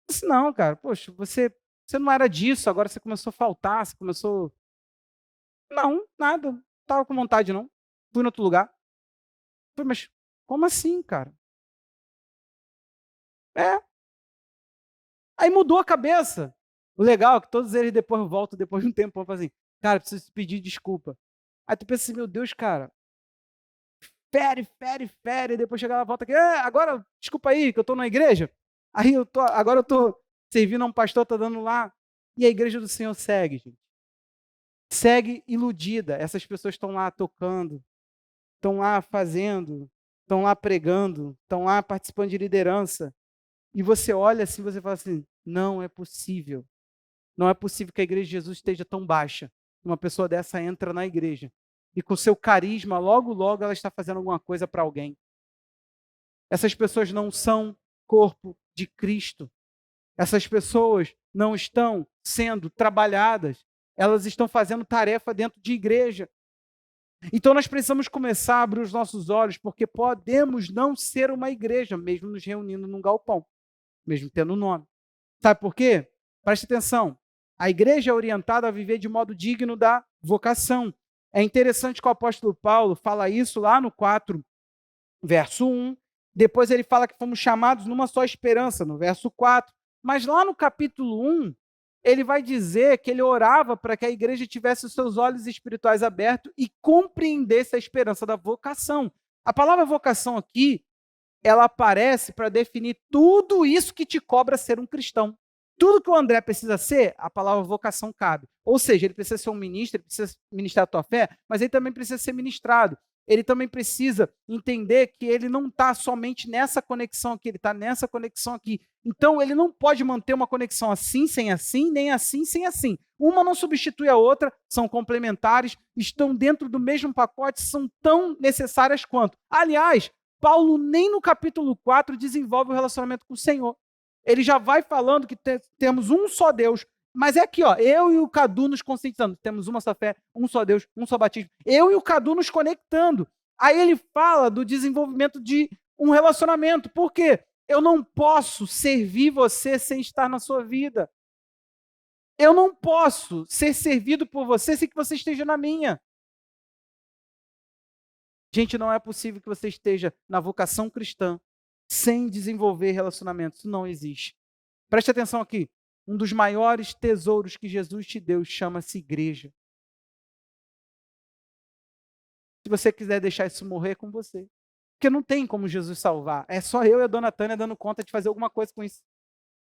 disse, não, cara, poxa, você não era disso, agora você começou a faltar, você começou... Não, nada, não estava com vontade não, fui em outro lugar. Eu falei, mas como assim, cara? É. Aí mudou a cabeça. O legal é que todos eles depois voltam, depois de um tempo, falam assim, cara, preciso pedir desculpa. Aí tu pensa assim, meu Deus, cara, fere, depois chega lá, volta aqui, agora, desculpa aí, que eu estou na igreja, aí agora eu estou servindo a um pastor, estou dando lá, e a igreja do Senhor segue, gente. segue iludida. Essas pessoas estão lá tocando, estão lá fazendo, estão lá pregando, estão lá participando de liderança. E você olha assim, você fala assim, não é possível. Não é possível que a igreja de Jesus esteja tão baixa. Uma pessoa dessa entra na igreja e com seu carisma, logo, logo ela está fazendo alguma coisa para alguém. Essas pessoas não são corpo de Cristo. Essas pessoas não estão sendo trabalhadas. Elas estão fazendo tarefa dentro de igreja. Então nós precisamos começar a abrir os nossos olhos, porque podemos não ser uma igreja, mesmo nos reunindo num galpão, mesmo tendo nome. Sabe por quê? Preste atenção. A igreja é orientada a viver de modo digno da vocação. É interessante que o apóstolo Paulo fala isso lá no 4, verso 1. Depois ele fala que fomos chamados numa só esperança, no verso 4. Mas lá no capítulo 1, ele vai dizer que ele orava para que a igreja tivesse os seus olhos espirituais abertos e compreendesse a esperança da vocação. A palavra vocação aqui, ela aparece para definir tudo isso que te cobra ser um cristão. Tudo que o André precisa ser, a palavra vocação cabe. Ou seja, ele precisa ser um ministro, ele precisa ministrar a tua fé, mas ele também precisa ser ministrado. Ele também precisa entender que ele não está somente nessa conexão aqui, ele está nessa conexão aqui. Então, ele não pode manter uma conexão assim, sem assim, nem assim, sem assim. Uma não substitui a outra, são complementares, estão dentro do mesmo pacote, são tão necessárias quanto. Aliás, Paulo nem no capítulo 4 desenvolve o relacionamento com o Senhor. Ele já vai falando que temos um só Deus, mas é aqui, ó, eu e o Cadu nos conscientizando. Temos uma só fé, um só Deus, um só batismo. Eu e o Cadu nos conectando. Aí ele fala do desenvolvimento de um relacionamento. Por quê? Eu não posso servir você sem estar na sua vida. Eu não posso ser servido por você sem que você esteja na minha. Gente, não é possível que você esteja na vocação cristã sem desenvolver relacionamentos. Isso não existe. Preste atenção aqui. Um dos maiores tesouros que Jesus te deu chama-se igreja. Se você quiser deixar isso morrer, é com você. Porque não tem como Jesus salvar. É só eu e a dona Tânia dando conta de fazer alguma coisa com isso.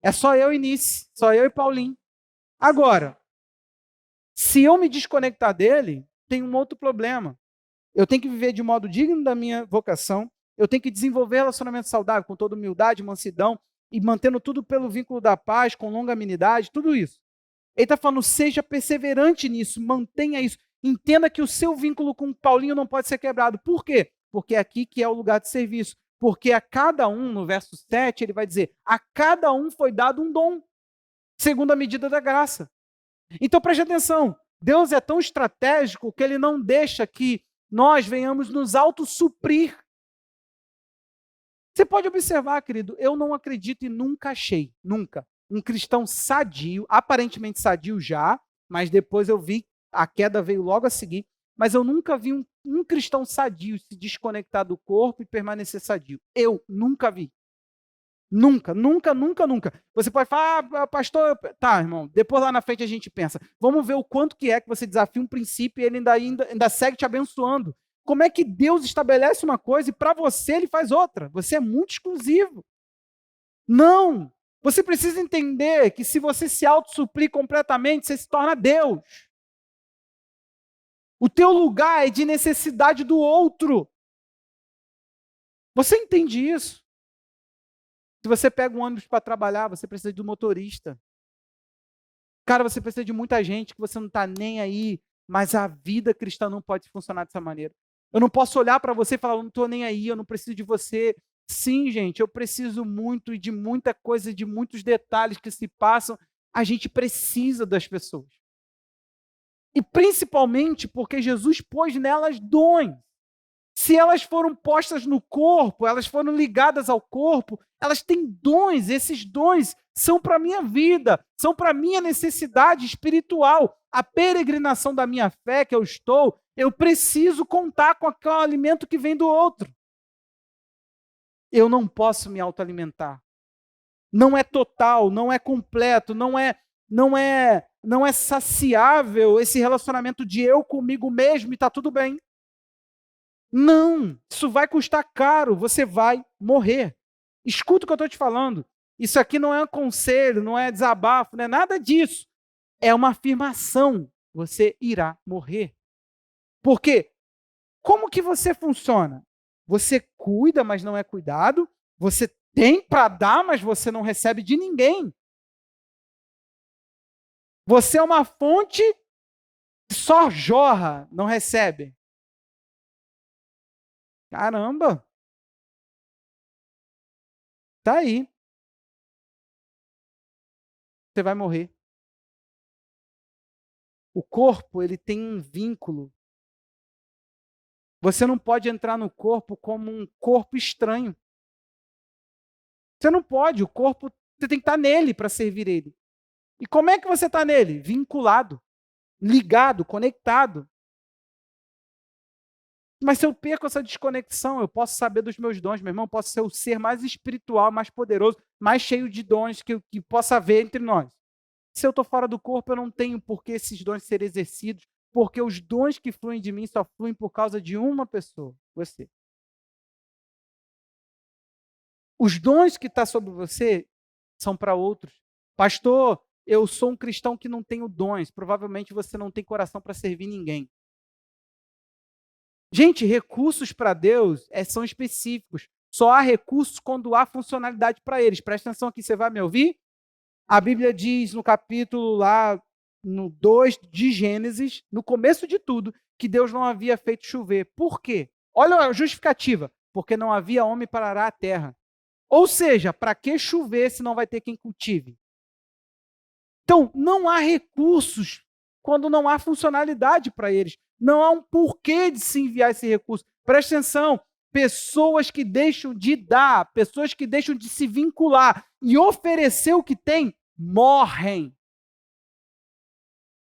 É só eu e Nice, só eu e Paulinho. Agora, se eu me desconectar dele, tem um outro problema. Eu tenho que viver de modo digno da minha vocação, eu tenho que desenvolver relacionamento saudável, com toda humildade, mansidão, e mantendo tudo pelo vínculo da paz, com longanimidade, tudo isso. Ele está falando, seja perseverante nisso, mantenha isso. Entenda que o seu vínculo com Paulinho não pode ser quebrado. Por quê? Porque é aqui que é o lugar de serviço. Porque a cada um, no verso 7, ele vai dizer, a cada um foi dado um dom, segundo a medida da graça. Então preste atenção, Deus é tão estratégico que ele não deixa que nós venhamos nos autossuprir. Você pode observar, querido, eu não acredito e nunca achei, nunca, um cristão sadio, aparentemente sadio já, mas depois eu vi, a queda veio logo a seguir, mas eu nunca vi um cristão sadio se desconectar do corpo e permanecer sadio. Eu nunca vi. Nunca, nunca, nunca, nunca. Você pode falar, ah, pastor, tá, irmão, depois lá na frente a gente pensa. Vamos ver o quanto que é que você desafia um princípio e ele ainda segue te abençoando. Como é que Deus estabelece uma coisa e para você ele faz outra? Você é muito exclusivo. Não! Você precisa entender que se você se autossuplir completamente, você se torna Deus. O teu lugar é de necessidade do outro. Você entende isso? Se você pega um ônibus para trabalhar, você precisa de um motorista. Cara, você precisa de muita gente que você não está nem aí, mas a vida cristã não pode funcionar dessa maneira. Eu não posso olhar para você e falar, eu não estou nem aí, eu não preciso de você. Sim, gente, eu preciso muito e de muita coisa, de muitos detalhes que se passam. A gente precisa das pessoas. E principalmente porque Jesus pôs nelas dons. Se elas foram postas no corpo, elas foram ligadas ao corpo, elas têm dons, esses dons são para a minha vida, são para a minha necessidade espiritual. A peregrinação da minha fé que eu preciso contar com aquele alimento que vem do outro. Eu não posso me autoalimentar. Não é total, não é completo, não é saciável esse relacionamento de eu comigo mesmo e está tudo bem. Não, isso vai custar caro, você vai morrer. Escuta o que eu estou te falando. Isso aqui não é um conselho, não é desabafo, não é nada disso. É uma afirmação. você irá morrer. Porque como que você funciona? Você cuida, mas não é cuidado. Você tem para dar, mas você não recebe de ninguém. Você é uma fonte que só jorra, não recebe. Caramba! Tá aí. Você vai morrer. O corpo, ele tem um vínculo. Você não pode entrar no corpo como um corpo estranho. Você não pode, o corpo, você tem que estar nele para servir ele. E como é que você está nele? Vinculado, ligado, conectado. Mas se eu perco essa desconexão, eu posso saber dos meus dons, meu irmão, posso ser o ser mais espiritual, mais poderoso, mais cheio de dons que possa haver entre nós. Se eu estou fora do corpo, eu não tenho por que esses dons serem exercidos, porque os dons que fluem de mim só fluem por causa de uma pessoa, você. Os dons que estão sobre você são para outros. Pastor, eu sou um cristão que não tenho dons. Provavelmente você não tem coração para servir ninguém. Gente, recursos para Deus são específicos. Só há recursos quando há funcionalidade para eles. Presta atenção aqui, você vai me ouvir? A Bíblia diz no capítulo lá, no 2 de Gênesis, no começo de tudo, que Deus não havia feito chover. Por quê? Olha a justificativa. Porque não havia homem para arar a terra. Ou seja, para que chover se não vai ter quem cultive? Então, não há recursos quando não há funcionalidade para eles. Não há um porquê de se enviar esse recurso. Preste atenção, pessoas que deixam de dar, pessoas que deixam de se vincular e oferecer o que tem, morrem.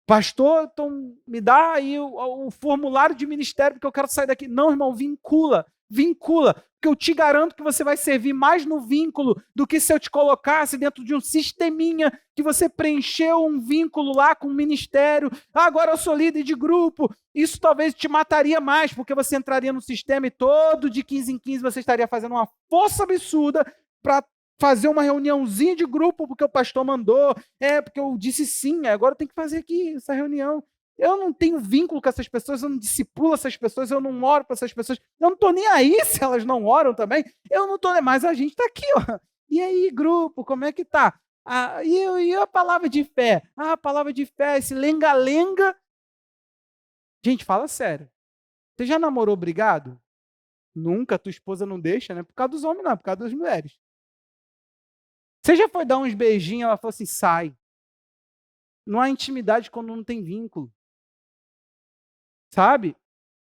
Pastor, então me dá aí o formulário de ministério porque eu quero sair daqui. Não, irmão, vincula. Porque eu te garanto que você vai servir mais no vínculo do que se eu te colocasse dentro de um sisteminha que você preencheu um vínculo lá com o ministério. Ah, agora eu sou líder de grupo. Isso talvez te mataria mais, porque você entraria no sistema e todo de 15 em 15 você estaria fazendo uma força absurda para fazer uma reuniãozinha de grupo porque o pastor mandou, porque eu disse sim, agora tem que fazer aqui essa reunião. Eu não tenho vínculo com essas pessoas, eu não discipulo essas pessoas, eu não oro para essas pessoas, eu não estou nem aí se elas não oram também, eu não estou nem, mas a gente está aqui, ó. E aí, grupo, como é que tá? E a palavra de fé? A palavra de fé, esse lenga-lenga. Gente, fala sério. Você já namorou obrigado? Nunca, tua esposa não deixa, né? Por causa dos homens, não, por causa das mulheres. Você já foi dar uns beijinhos, ela falou assim, sai. Não há intimidade quando não tem vínculo. Sabe?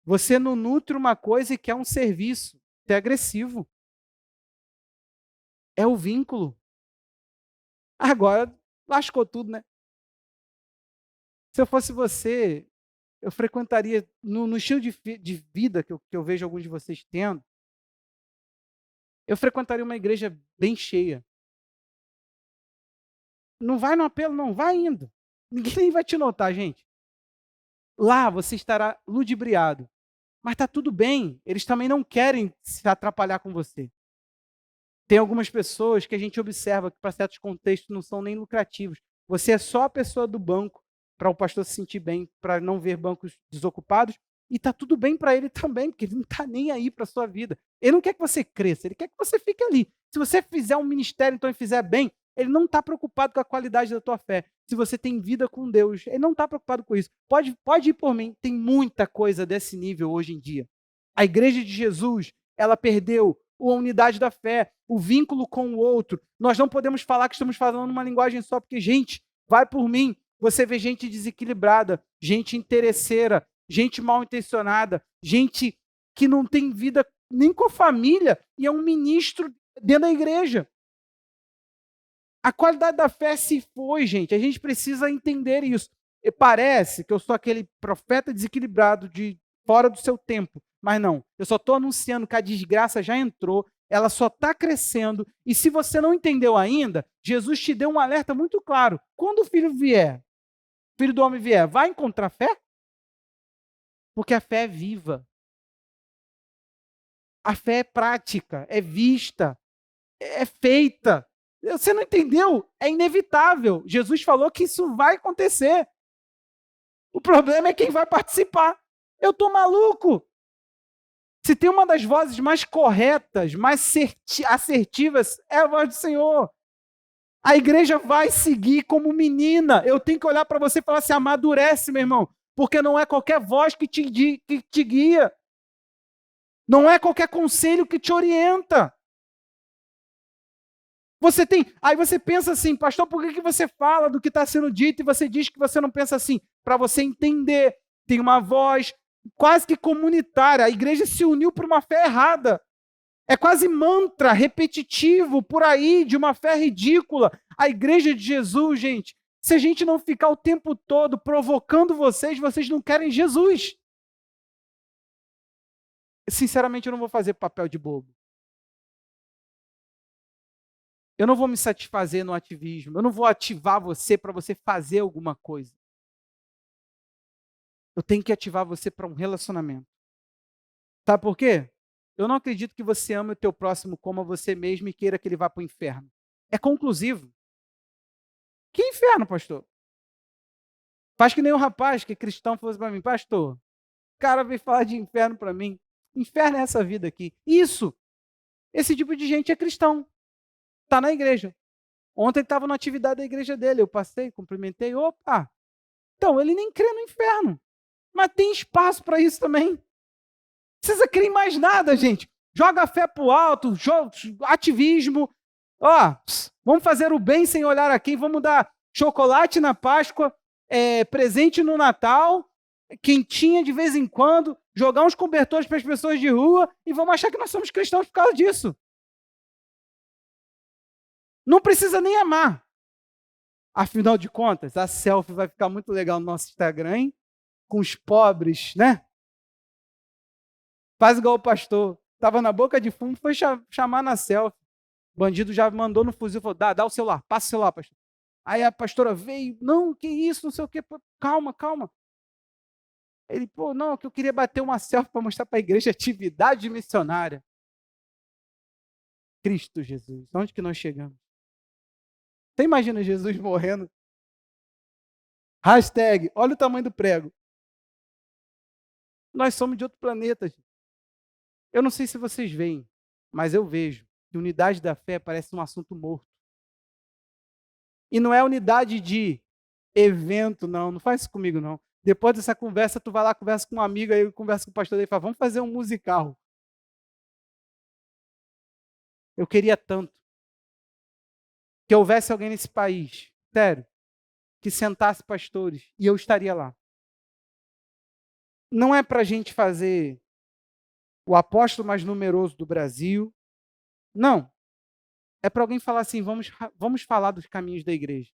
Você não nutre uma coisa e quer um serviço. É agressivo. É o vínculo. Agora, lascou tudo, né? Se eu fosse você, eu frequentaria, no estilo de vida que eu vejo alguns de vocês tendo, eu frequentaria uma igreja bem cheia. Não vai no apelo, não, vai indo. Ninguém nem vai te notar, gente. Lá você estará ludibriado. Mas está tudo bem, eles também não querem se atrapalhar com você. Tem algumas pessoas que a gente observa que para certos contextos não são nem lucrativos. Você é só a pessoa do banco para o pastor se sentir bem, para não ver bancos desocupados, e está tudo bem para ele também, porque ele não está nem aí para a sua vida. Ele não quer que você cresça, ele quer que você fique ali. Se você fizer um ministério então, e fizer bem, ele não está preocupado com a qualidade da tua fé. Se você tem vida com Deus, ele não está preocupado com isso. Pode ir por mim, tem muita coisa desse nível hoje em dia. A igreja de Jesus, ela perdeu a unidade da fé, o vínculo com o outro. Nós não podemos falar que estamos falando uma linguagem só, porque, gente, vai por mim, você vê gente desequilibrada, gente interesseira, gente mal intencionada, gente que não tem vida nem com a família e é um ministro dentro da igreja. A qualidade da fé se foi, gente. A gente precisa entender isso. E parece que eu sou aquele profeta desequilibrado de fora do seu tempo. Mas não, eu só estou anunciando que a desgraça já entrou, ela só está crescendo. E se você não entendeu ainda, Jesus te deu um alerta muito claro. Quando o filho vier, o filho do homem vier, vai encontrar fé? Porque a fé é viva. A fé é prática, é vista, é feita. Você não entendeu? É inevitável. Jesus falou que isso vai acontecer. O problema é quem vai participar. Eu estou maluco. Se tem uma das vozes mais corretas, mais assertivas, é a voz do Senhor. A igreja vai seguir como menina. Eu tenho que olhar para você e falar assim, amadurece, meu irmão. Porque não é qualquer voz que te guia. Não é qualquer conselho que te orienta. Aí você pensa assim, pastor, por que você fala do que está sendo dito e você diz que você não pensa assim? Para você entender, tem uma voz quase que comunitária. A igreja se uniu por uma fé errada. É quase mantra repetitivo por aí de uma fé ridícula. A igreja de Jesus, gente, se a gente não ficar o tempo todo provocando vocês não querem Jesus. Sinceramente, eu não vou fazer papel de bobo. Eu não vou me satisfazer no ativismo. Eu não vou ativar você para você fazer alguma coisa. Eu tenho que ativar você para um relacionamento. Sabe por quê? Eu não acredito que você ame o teu próximo como a você mesmo e queira que ele vá para o inferno. É conclusivo. Que inferno, pastor? Faz que nem um rapaz que é cristão fosse para mim, pastor, o cara veio falar de inferno para mim. Inferno é essa vida aqui. Isso, esse tipo de gente é cristão. Está na igreja. Ontem ele estava na atividade da igreja dele, eu passei, cumprimentei, opa. Então, ele nem crê no inferno. Mas tem espaço para isso também. Não precisa crer em mais nada, gente. Joga a fé para o alto, ativismo. Vamos fazer o bem sem olhar a quem, vamos dar chocolate na Páscoa, presente no Natal, quentinha de vez em quando, jogar uns cobertores para as pessoas de rua e vamos achar que nós somos cristãos por causa disso. Não precisa nem amar. Afinal de contas, a selfie vai ficar muito legal no nosso Instagram, hein? Com os pobres, né? Faz igual o pastor. Estava na boca de fumo, foi chamar na selfie. O bandido já mandou no fuzil, falou, dá o celular, passa o celular, pastor. Aí a pastora veio, não, que isso, não sei o quê, calma. Ele, não, que eu queria bater uma selfie para mostrar para a igreja atividade missionária. Cristo Jesus, onde que nós chegamos? Você imagina Jesus morrendo? Hashtag, olha o tamanho do prego. Nós somos de outro planeta. Gente. Eu não sei se vocês veem, mas eu vejo que unidade da fé parece um assunto morto. E não é unidade de evento, não faz isso comigo, não. Depois dessa conversa, tu vai lá, conversa com um amigo, aí conversa com o pastor dele e fala, vamos fazer um musical. Eu queria tanto que houvesse alguém nesse país, sério, que sentasse pastores e eu estaria lá. Não é para a gente fazer o apóstolo mais numeroso do Brasil, não. É para alguém falar assim, vamos falar dos caminhos da igreja.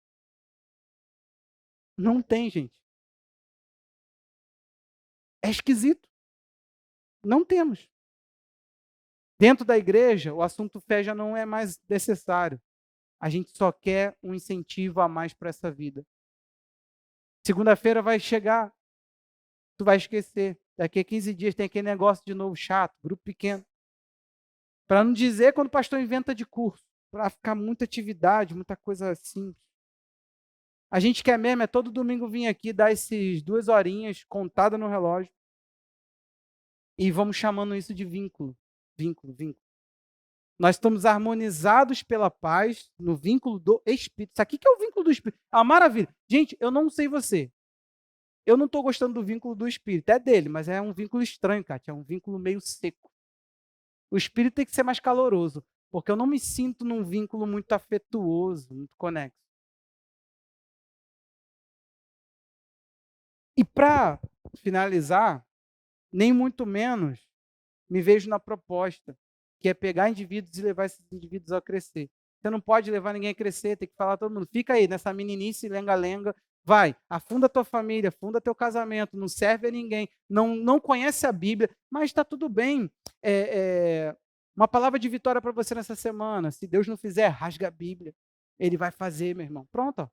Não tem, gente. É esquisito. Não temos. Dentro da igreja, o assunto fé já não é mais necessário. A gente só quer um incentivo a mais para essa vida. Segunda-feira vai chegar, tu vai esquecer. Daqui a 15 dias tem aquele negócio de novo chato, grupo pequeno. Para não dizer quando o pastor inventa de curso, para ficar muita atividade, muita coisa assim. A gente quer mesmo, é todo domingo vir aqui, dar esses 2 horinhas contada no relógio. E vamos chamando isso de vínculo. Vínculo. Nós estamos harmonizados pela paz no vínculo do Espírito. Isso aqui que é o vínculo do Espírito. É uma maravilha. Gente, eu não sei você. Eu não estou gostando do vínculo do Espírito. É dele, mas é um vínculo estranho, Kátia. É um vínculo meio seco. O Espírito tem que ser mais caloroso, porque eu não me sinto num vínculo muito afetuoso, muito conexo. E para finalizar, nem muito menos me vejo na proposta, que é pegar indivíduos e levar esses indivíduos a crescer. Você não pode levar ninguém a crescer, tem que falar a todo mundo. Fica aí nessa meninice, lenga-lenga, vai, afunda a tua família, afunda teu casamento, não serve a ninguém, não conhece a Bíblia, mas está tudo bem. Uma palavra de vitória para você nessa semana. Se Deus não fizer, rasga a Bíblia. Ele vai fazer, meu irmão. Pronto. Ó.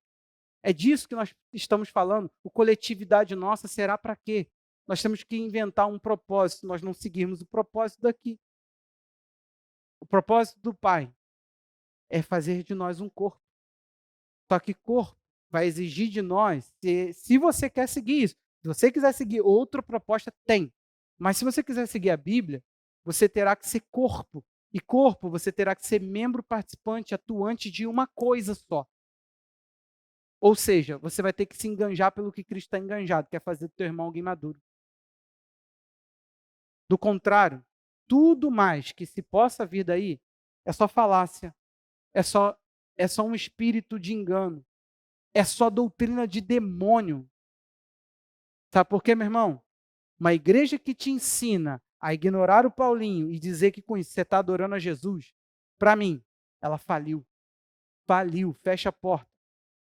É disso que nós estamos falando. O coletividade nossa será para quê? Nós temos que inventar um propósito, nós não seguirmos o propósito daqui. O propósito do Pai é fazer de nós um corpo. Só que corpo vai exigir de nós, se você quer seguir isso, Se você quiser seguir outra proposta, tem. Mas se você quiser seguir a Bíblia, você terá que ser corpo. E corpo, você terá que ser membro participante, atuante de uma coisa só. Ou seja, você vai ter que se enganjar pelo que Cristo está enganjado, que é fazer do teu irmão alguém maduro. Do contrário, tudo mais que se possa vir daí é só falácia, é só um espírito de engano, é só doutrina de demônio. Sabe por quê, meu irmão? Uma igreja que te ensina a ignorar o Paulinho e dizer que com isso você está adorando a Jesus, para mim, ela faliu. Faliu, fecha a porta.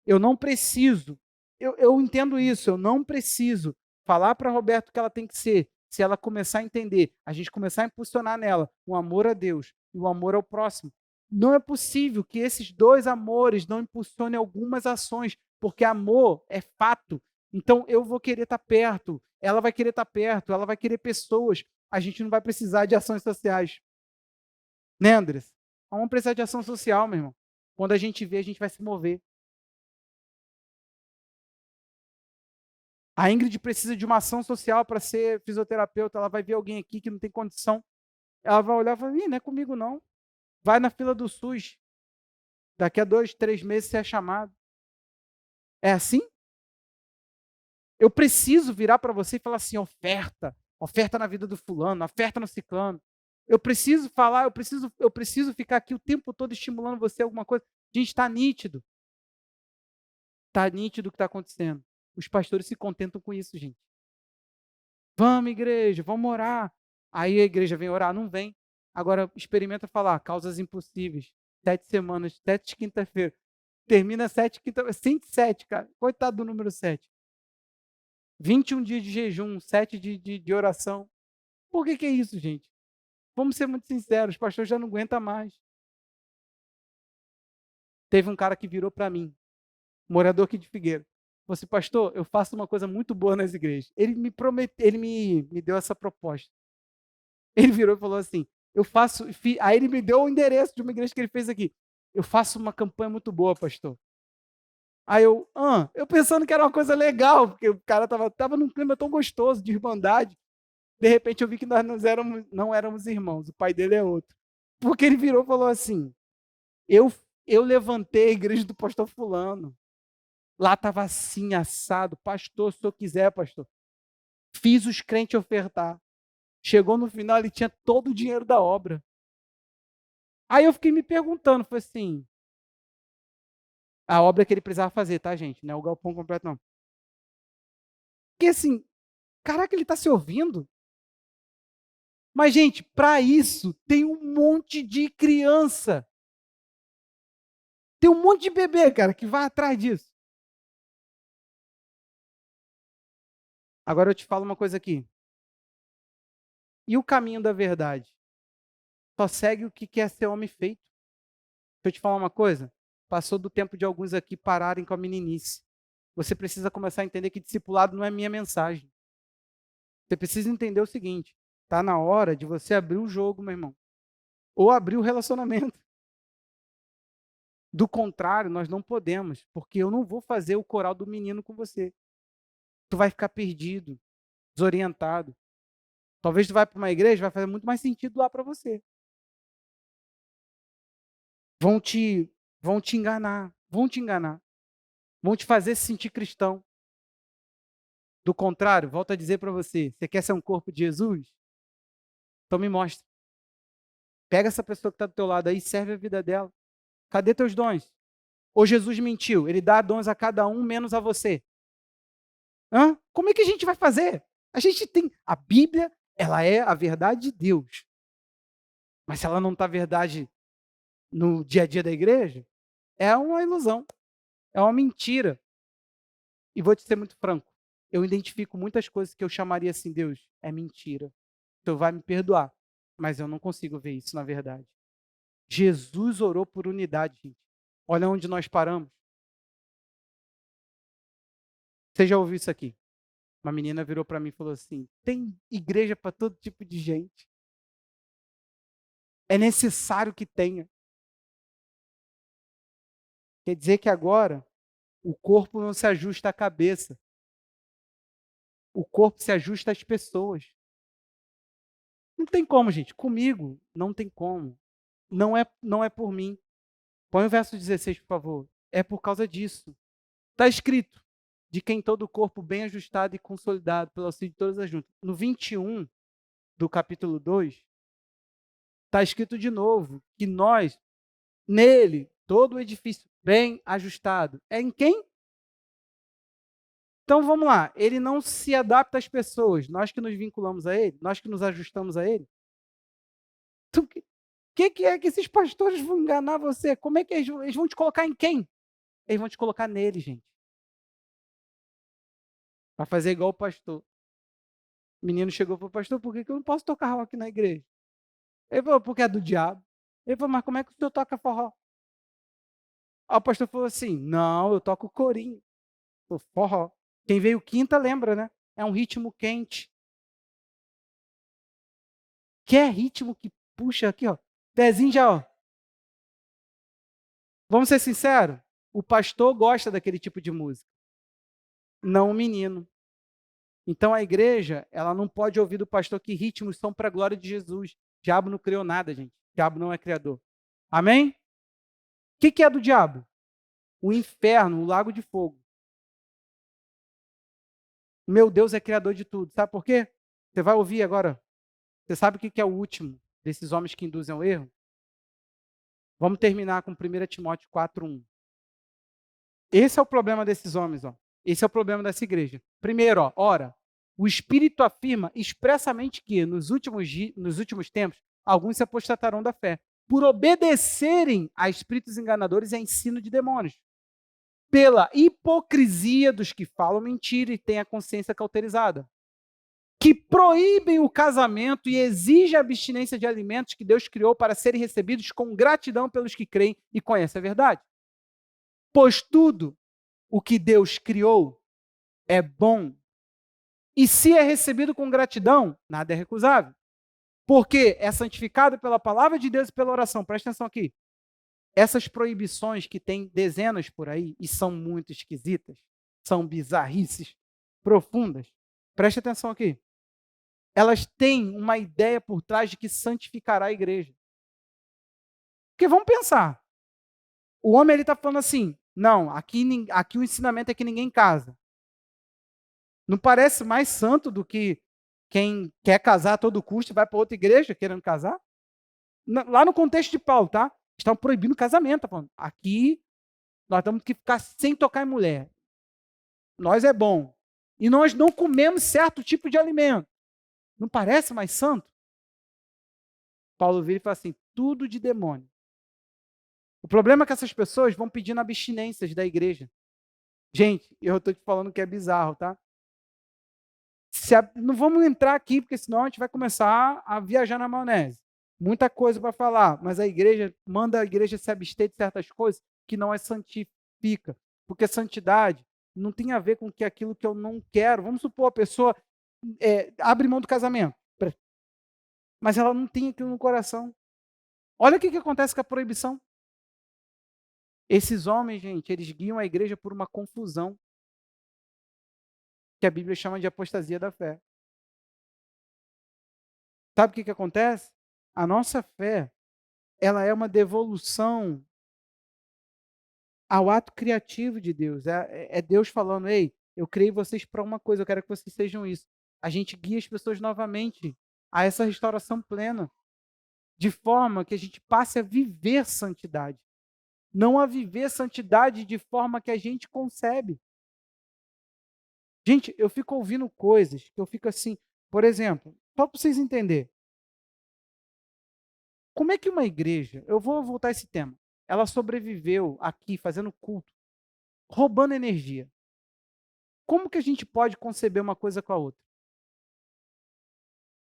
Eu não preciso, eu entendo isso, eu não preciso falar para Roberto que ela tem que ser, se ela começar a entender, a gente começar a impulsionar nela o amor a Deus e o amor ao próximo. Não é possível que esses dois amores não impulsionem algumas ações, porque amor é fato. Então eu vou querer estar perto, ela vai querer estar perto, ela vai querer pessoas. A gente não vai precisar de ações sociais. Né, Andres? Vamos precisar de ação social, meu irmão. Quando a gente vê, a gente vai se mover. A Ingrid precisa de uma ação social para ser fisioterapeuta. Ela vai ver alguém aqui que não tem condição. Ela vai olhar e falar: Ih, não é comigo não. Vai na fila do SUS. Daqui a 2, 3 meses você é chamado. É assim? Eu preciso virar para você e falar assim: oferta. Oferta na vida do fulano, oferta no ciclano. Eu preciso falar, eu preciso ficar aqui o tempo todo estimulando você a alguma coisa. Gente, está nítido. Está nítido o que está acontecendo. Os pastores se contentam com isso, gente. Vamos, igreja, vamos orar. Aí a igreja vem orar, não vem. Agora experimenta falar, causas impossíveis. 7 semanas, 7 quinta-feira. Termina 7 quinta-feira, 107, cara. Coitado do número 7. 21 dias de jejum, 7 de oração. Por que é isso, gente? Vamos ser muito sinceros, o pastor já não aguenta mais. Teve um cara que virou para mim, morador aqui de Figueira. Falou assim, pastor, eu faço uma coisa muito boa nas igrejas. Ele me prometeu, ele me deu essa proposta. Ele virou e falou assim, eu faço... Aí ele me deu o endereço de uma igreja que ele fez aqui. Eu faço uma campanha muito boa, pastor. Aí eu pensando que era uma coisa legal, porque o cara tava num clima tão gostoso, de irmandade. De repente eu vi que nós não éramos irmãos, o pai dele é outro. Porque ele virou e falou assim, eu levantei a igreja do pastor fulano. Lá estava assim, assado. Pastor, se eu quiser, pastor. Fiz os crentes ofertar. Chegou no final, ele tinha todo o dinheiro da obra. Aí eu fiquei me perguntando, foi assim, a obra que ele precisava fazer, tá, gente? Não é o galpão completo, não. Porque assim, caraca, ele está se ouvindo? Mas, gente, para isso, tem um monte de criança. Tem um monte de bebê, cara, que vai atrás disso. Agora eu te falo uma coisa aqui. E o caminho da verdade? Só segue o que quer ser homem feito. Deixa eu te falar uma coisa. Passou do tempo de alguns aqui pararem com a meninice. Você precisa começar a entender que discipulado não é minha mensagem. Você precisa entender o seguinte: está na hora de você abrir o jogo, meu irmão. Ou abrir o relacionamento. Do contrário, nós não podemos, porque eu não vou fazer o coral do menino com você. Tu vai ficar perdido, desorientado. Talvez tu vá para uma igreja, vai fazer muito mais sentido lá para você. Vão te, vão te enganar, vão te enganar. Vão te fazer se sentir cristão. Do contrário, volto a dizer para você, você quer ser um corpo de Jesus? Então me mostra. Pega essa pessoa que está do teu lado aí, serve a vida dela. Cadê teus dons? Ou Jesus mentiu? Ele dá dons a cada um, menos a você. Hã? Como é que a gente vai fazer? A gente tem... A Bíblia, ela é a verdade de Deus. Mas se ela não está verdade no dia a dia da igreja, é uma ilusão. É uma mentira. E vou te ser muito franco. Eu identifico muitas coisas que eu chamaria assim, Deus, é mentira. Tu vai me perdoar. Mas eu não consigo ver isso na verdade. Jesus orou por unidade, gente. Olha onde nós paramos. Você já ouviu isso aqui? Uma menina virou para mim e falou assim: tem igreja para todo tipo de gente. É necessário que tenha. Quer dizer que agora o corpo não se ajusta à cabeça. O corpo se ajusta às pessoas. Não tem como, gente. Comigo, não tem como. Não é por mim. Põe o verso 16, por favor. É por causa disso. Está escrito, de quem todo o corpo bem ajustado e consolidado pelo auxílio de todas as juntas. No 21 do capítulo 2, está escrito de novo que nós, nele, todo o edifício bem ajustado. É em quem? Então vamos lá, ele não se adapta às pessoas, nós que nos vinculamos a ele, nós que nos ajustamos a ele. Então, que é que esses pastores vão enganar você? Como é que eles vão te colocar em quem? Eles vão te colocar nele, gente. Para fazer igual o pastor. O menino chegou para o pastor, por que eu não posso tocar rock na igreja? Ele falou, porque é do diabo. Ele falou, mas como é que o senhor toca forró? Aí o pastor falou assim, não, eu toco corinho. Falei, forró. Quem veio quinta lembra, né? É um ritmo quente. Que é ritmo que puxa aqui, ó. Pezinho já, ó. Vamos ser sinceros? O pastor gosta daquele tipo de música, não o menino. Então a igreja, ela não pode ouvir do pastor que ritmos são para a glória de Jesus. O diabo não criou nada, gente. O diabo não é criador. Amém? O que é do diabo? O inferno, o lago de fogo. Meu Deus é criador de tudo. Sabe por quê? Você vai ouvir agora. Você sabe o que é o último desses homens que induzem ao erro? Vamos terminar com 1 Timóteo 4:1. Esse é o problema desses homens, ó. Esse é o problema dessa igreja. Primeiro, ó, ora, o Espírito afirma expressamente que nos últimos tempos alguns se apostatarão da fé, por obedecerem a espíritos enganadores e a ensino de demônios, pela hipocrisia dos que falam mentira e têm a consciência cauterizada, que proíbem o casamento e exigem a abstinência de alimentos que Deus criou para serem recebidos com gratidão pelos que creem e conhecem a verdade. Pois tudo o que Deus criou é bom, e se é recebido com gratidão, nada é recusável, porque é santificado pela palavra de Deus e pela oração. Presta atenção aqui. Essas proibições que tem dezenas por aí, e são muito esquisitas, são bizarrices profundas, presta atenção aqui. Elas têm uma ideia por trás de que santificará a igreja. Porque vamos pensar, o homem está falando assim, não, aqui o ensinamento é que ninguém casa. Não parece mais santo do que quem quer casar a todo custo e vai para outra igreja querendo casar? Lá no contexto de Paulo, tá? Estão proibindo casamento. Tá falando, aqui nós temos que ficar sem tocar em mulher. Nós é bom. E nós não comemos certo tipo de alimento. Não parece mais santo? Paulo vira e fala assim, tudo de demônio. O problema é que essas pessoas vão pedindo abstinências da igreja. Gente, eu estou te falando que é bizarro, tá? Não vamos entrar aqui, porque senão a gente vai começar a viajar na maionese. Muita coisa para falar, mas a igreja manda a igreja se abster de certas coisas que não é santifica. Porque santidade não tem a ver com que aquilo que eu não quero. Vamos supor, a pessoa abre mão do casamento, mas ela não tem aquilo no coração. Olha o que acontece com a proibição. Esses homens, gente, eles guiam a igreja por uma confusão que a Bíblia chama de apostasia da fé. Sabe o que acontece? A nossa fé, ela é uma devolução ao ato criativo de Deus. É Deus falando, ei, eu criei vocês para uma coisa, eu quero que vocês sejam isso. A gente guia as pessoas novamente a essa restauração plena, de forma que a gente passe a viver santidade. Não a viver santidade de forma que a gente concebe. Gente, eu fico ouvindo coisas que eu fico assim, por exemplo, só para vocês entenderem. Como é que uma igreja, eu vou voltar a esse tema, ela sobreviveu aqui fazendo culto, roubando energia? Como que a gente pode conceber uma coisa com a outra?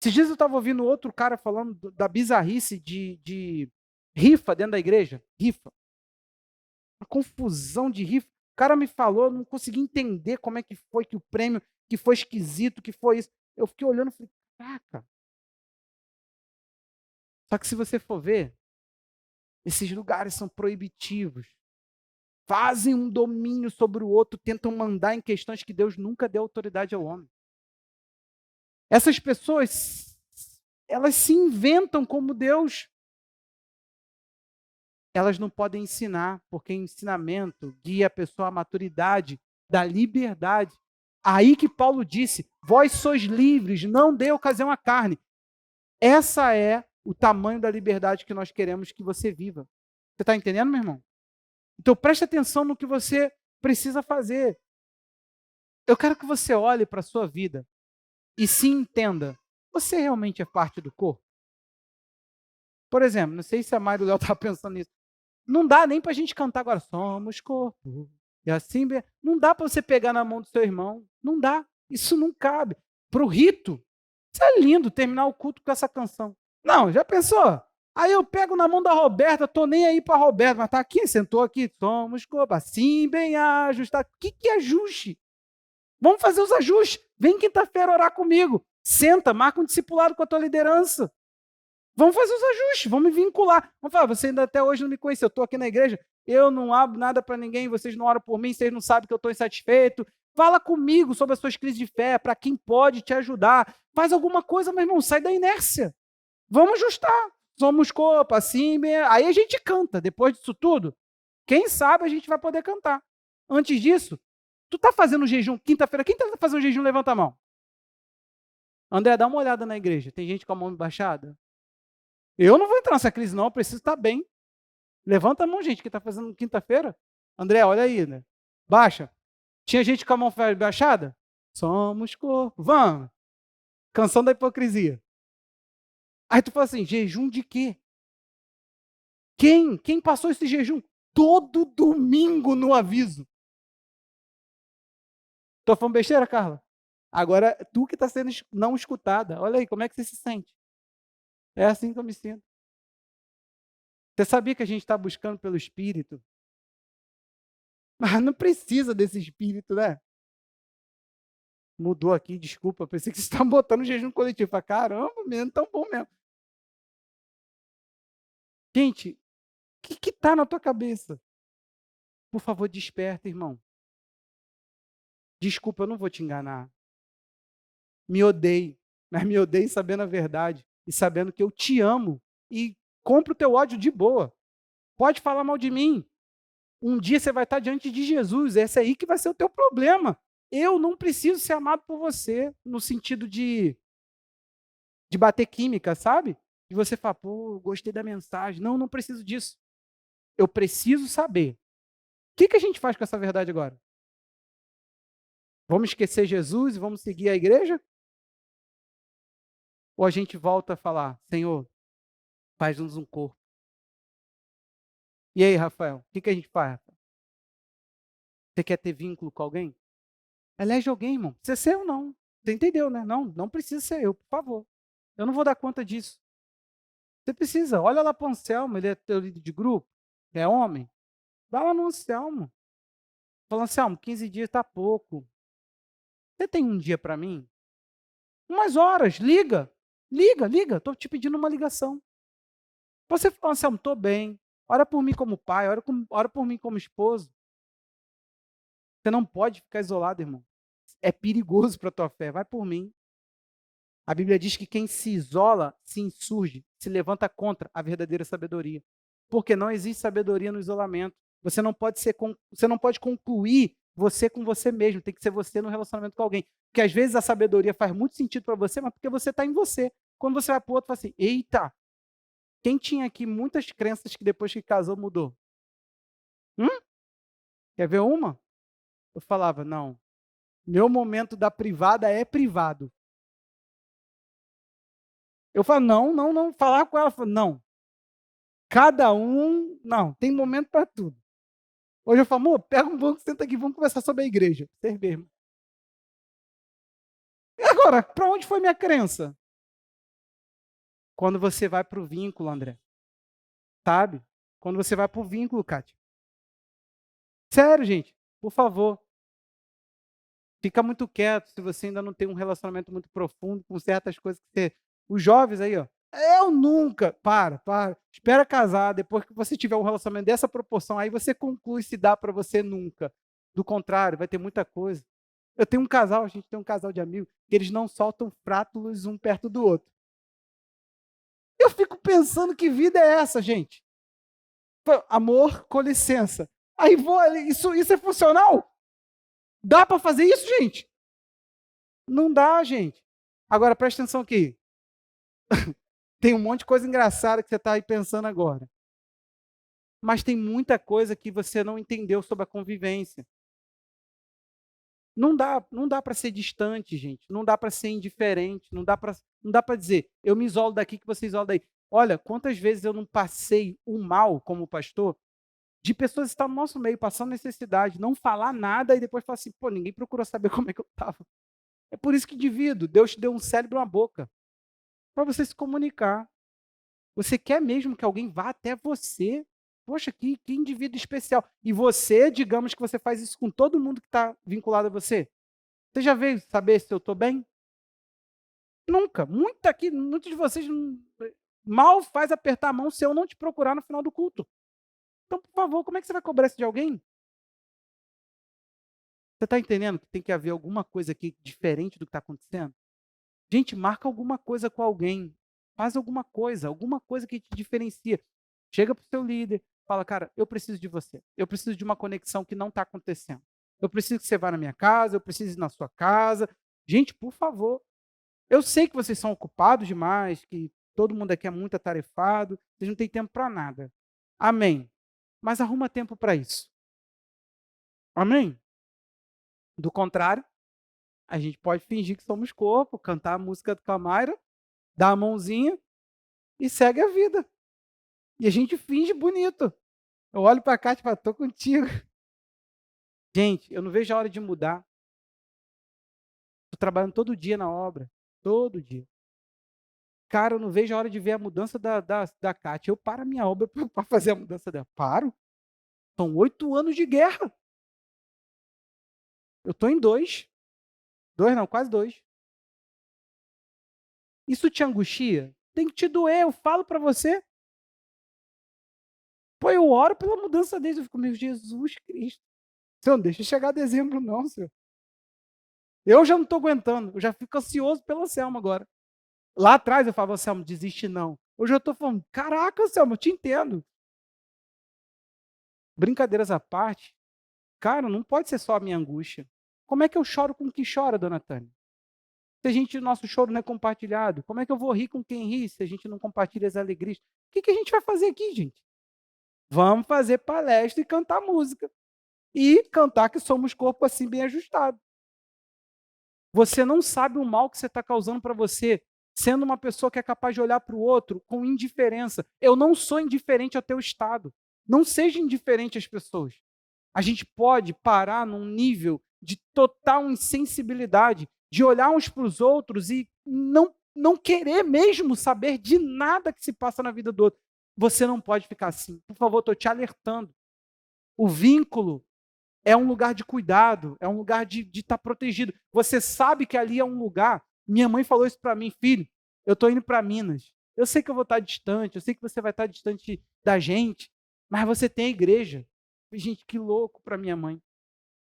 Esses dias eu estava ouvindo outro cara falando da bizarrice de rifa dentro da igreja. Rifa. Uma confusão de rifa. O cara me falou, eu não consegui entender como é que foi que o prêmio, que foi esquisito, que foi isso. Eu fiquei olhando e falei, caraca. Só que se você for ver, esses lugares são proibitivos. Fazem um domínio sobre o outro, tentam mandar em questões que Deus nunca deu autoridade ao homem. Essas pessoas, elas se inventam como Deus. Elas não podem ensinar, porque ensinamento guia a pessoa à maturidade, da liberdade. Aí que Paulo disse: vós sois livres, não dê ocasião à carne. Essa é o tamanho da liberdade que nós queremos que você viva. Você está entendendo, meu irmão? Então preste atenção no que você precisa fazer. Eu quero que você olhe para a sua vida e se entenda. Você realmente é parte do corpo? Por exemplo, não sei se a Mário e o Léo estão pensando nisso. Não dá nem para a gente cantar agora, somos corpo. E assim, não dá para você pegar na mão do seu irmão. Não dá. Isso não cabe. Para o rito, isso é lindo, terminar o culto com essa canção. Não, já pensou? Aí eu pego na mão da Roberta, tô nem aí para a Roberta, mas tá aqui, sentou aqui, somos corpo, assim bem ajustado. O que é ajuste? Vamos fazer os ajustes. Vem quinta-feira orar comigo. Senta, marca um discipulado com a tua liderança. Vamos fazer os ajustes, vamos me vincular. Vamos falar, você ainda até hoje não me conheceu, eu estou aqui na igreja, eu não abro nada para ninguém, vocês não oram por mim, vocês não sabem que eu estou insatisfeito. Fala comigo sobre as suas crises de fé, para quem pode te ajudar. Faz alguma coisa, meu irmão, sai da inércia. Vamos ajustar. Somos corpo, assim, aí a gente canta. Depois disso tudo, quem sabe a gente vai poder cantar. Antes disso, tu está fazendo jejum quinta-feira? Quem está fazendo jejum, levanta a mão. André, dá uma olhada na igreja. Tem gente com a mão baixada? Eu não vou entrar nessa crise, não. Eu preciso estar bem. Levanta a mão, gente, que está fazendo quinta-feira. André, olha aí, né? Baixa. Tinha gente com a mão baixada? Somos corpo. Vamos. Canção da hipocrisia. Aí tu fala assim, jejum de quê? Quem passou esse jejum? Todo domingo no aviso. Tô falando besteira, Carla? Agora, tu que está sendo não escutada. Olha aí, como é que você se sente? É assim que eu me sinto. Você sabia que a gente está buscando pelo Espírito? Mas não precisa desse Espírito, né? Mudou aqui, desculpa. Pensei que você estava botando jejum coletivo. Falei, caramba, menino, tão bom mesmo. Gente, o que está na tua cabeça? Por favor, desperta, irmão. Desculpa, eu não vou te enganar. Me odeie, mas me odeie sabendo a verdade e sabendo que eu te amo e compro o teu ódio de boa. Pode falar mal de mim. Um dia você vai estar diante de Jesus. Esse aí que vai ser o teu problema. Eu não preciso ser amado por você no sentido de bater química, sabe? E você fala, pô, gostei da mensagem. Não, não preciso disso. Eu preciso saber. O que a gente faz com essa verdade agora? Vamos esquecer Jesus e vamos seguir a igreja? Ou a gente volta a falar, Senhor, faz-nos um corpo. E aí, Rafael, o que a gente faz, Rafael? Você quer ter vínculo com alguém? Elege alguém, irmão. Precisa ser eu, não. Você entendeu, né? Não, não precisa ser eu, por favor. Eu não vou dar conta disso. Você precisa. Olha lá para o Anselmo, ele é teu líder de grupo, é homem. Vai lá no Anselmo. Fala, Anselmo, 15 dias está pouco. Você tem um dia para mim? Umas horas, liga. Liga. Estou te pedindo uma ligação. Você fala, Anselmo, estou bem. Ora por mim como pai, ora por mim como esposo. Você não pode ficar isolado, irmão. É perigoso para a tua fé. Vai por mim. A Bíblia diz que quem se isola, se insurge, se levanta contra a verdadeira sabedoria. Porque não existe sabedoria no isolamento. Você não pode concluir você com você mesmo. Tem que ser você no relacionamento com alguém. Porque às vezes a sabedoria faz muito sentido para você, mas porque você está em você. Quando você vai para o outro, fala assim, eita, quem tinha aqui muitas crenças que depois que casou mudou? Quer ver uma? Eu falava, não, meu momento da privada é privado. Eu falo, não. Falar com ela, falo, não. Cada um, não, tem momento para tudo. Hoje eu falo, amor, pega um banco, senta aqui, vamos conversar sobre a igreja. Vocês mesmo. E agora, para onde foi minha crença? Quando você vai para o vínculo, André. Sabe? Quando você vai para o vínculo, Kátia. Sério, gente, por favor. Fica muito quieto se você ainda não tem um relacionamento muito profundo com certas coisas que você... Os jovens aí, ó. Eu nunca. Para. Espera casar. Depois que você tiver um relacionamento dessa proporção, aí você conclui se dá para você nunca. Do contrário, vai ter muita coisa. Eu tenho um casal, a gente tem um casal de amigos, que eles não soltam frátulos um perto do outro. Eu fico pensando que vida é essa, gente? Pô, amor, com licença. Aí vou ali, isso é funcional? Dá para fazer isso, gente? Não dá, gente. Agora presta atenção aqui. Tem um monte de coisa engraçada que você está aí pensando agora. Mas tem muita coisa que você não entendeu sobre a convivência. Não dá para ser distante, gente. Não dá para ser indiferente. Não dá para dizer, eu me isolo daqui que você isola daí. Olha, quantas vezes eu não passei o mal como pastor de pessoas estar no nosso meio, passando necessidade, não falar nada e depois falar assim, pô, ninguém procurou saber como é que eu estava. É por isso que divido. Deus te deu um cérebro e uma boca para você se comunicar. Você quer mesmo que alguém vá até você? Poxa, que indivíduo especial. E você, digamos que você faz isso com todo mundo que está vinculado a você. Você já veio saber se eu estou bem? Nunca. Muitos de vocês mal faz apertar a mão se eu não te procurar no final do culto. Então, por favor, como é que você vai cobrar isso de alguém? Você está entendendo que tem que haver alguma coisa aqui diferente do que está acontecendo? Gente, marca alguma coisa com alguém. Faz alguma coisa que te diferencia. Chega para o seu líder, fala, cara, eu preciso de você. Eu preciso de uma conexão que não está acontecendo. Eu preciso que você vá na minha casa, eu preciso ir na sua casa. Gente, por favor. Eu sei que vocês são ocupados demais, que todo mundo aqui é muito atarefado, vocês não têm tempo para nada. Amém. Mas arruma tempo para isso. Amém? Do contrário, a gente pode fingir que somos corpo, cantar a música do Camaira, dar a mãozinha e segue a vida. E a gente finge bonito. Eu olho para cá e falo, tô contigo. Gente, eu não vejo a hora de mudar. Estou trabalhando todo dia na obra. Todo dia. Cara, eu não vejo a hora de ver a mudança da Kátia. Eu paro a minha obra para fazer a mudança dela. Paro. São 8 anos de guerra. Eu estou em 2. 2 não, quase 2. Isso te angustia? Tem que te doer, eu falo para você. Pô, eu oro pela mudança deles. Eu fico, meu Jesus Cristo. Senhor, não deixa chegar dezembro não, senhor. Eu já não estou aguentando. Eu já fico ansioso pela Selma agora. Lá atrás eu falava, Selma, desiste não. Hoje eu estou falando, caraca, Selma, eu te entendo. Brincadeiras à parte, cara, não pode ser só a minha angústia. Como é que eu choro com quem chora, dona Tânia? Se a gente, nosso choro não é compartilhado, como é que eu vou rir com quem ri se a gente não compartilha as alegrias? O que a gente vai fazer aqui, gente? Vamos fazer palestra e cantar música. E cantar que somos corpo assim bem ajustado. Você não sabe o mal que você está causando para você, sendo uma pessoa que é capaz de olhar para o outro com indiferença. Eu não sou indiferente ao teu estado. Não seja indiferente às pessoas. A gente pode parar num nível de total insensibilidade, de olhar uns para os outros e não querer mesmo saber de nada que se passa na vida do outro. Você não pode ficar assim. Por favor, estou te alertando. O vínculo é um lugar de cuidado, é um lugar de estar protegido. Você sabe que ali é um lugar. Minha mãe falou isso para mim, filho. Eu estou indo para Minas. Eu sei que eu vou estar distante, eu sei que você vai estar distante da gente, mas você tem a igreja. Gente, que louco para minha mãe.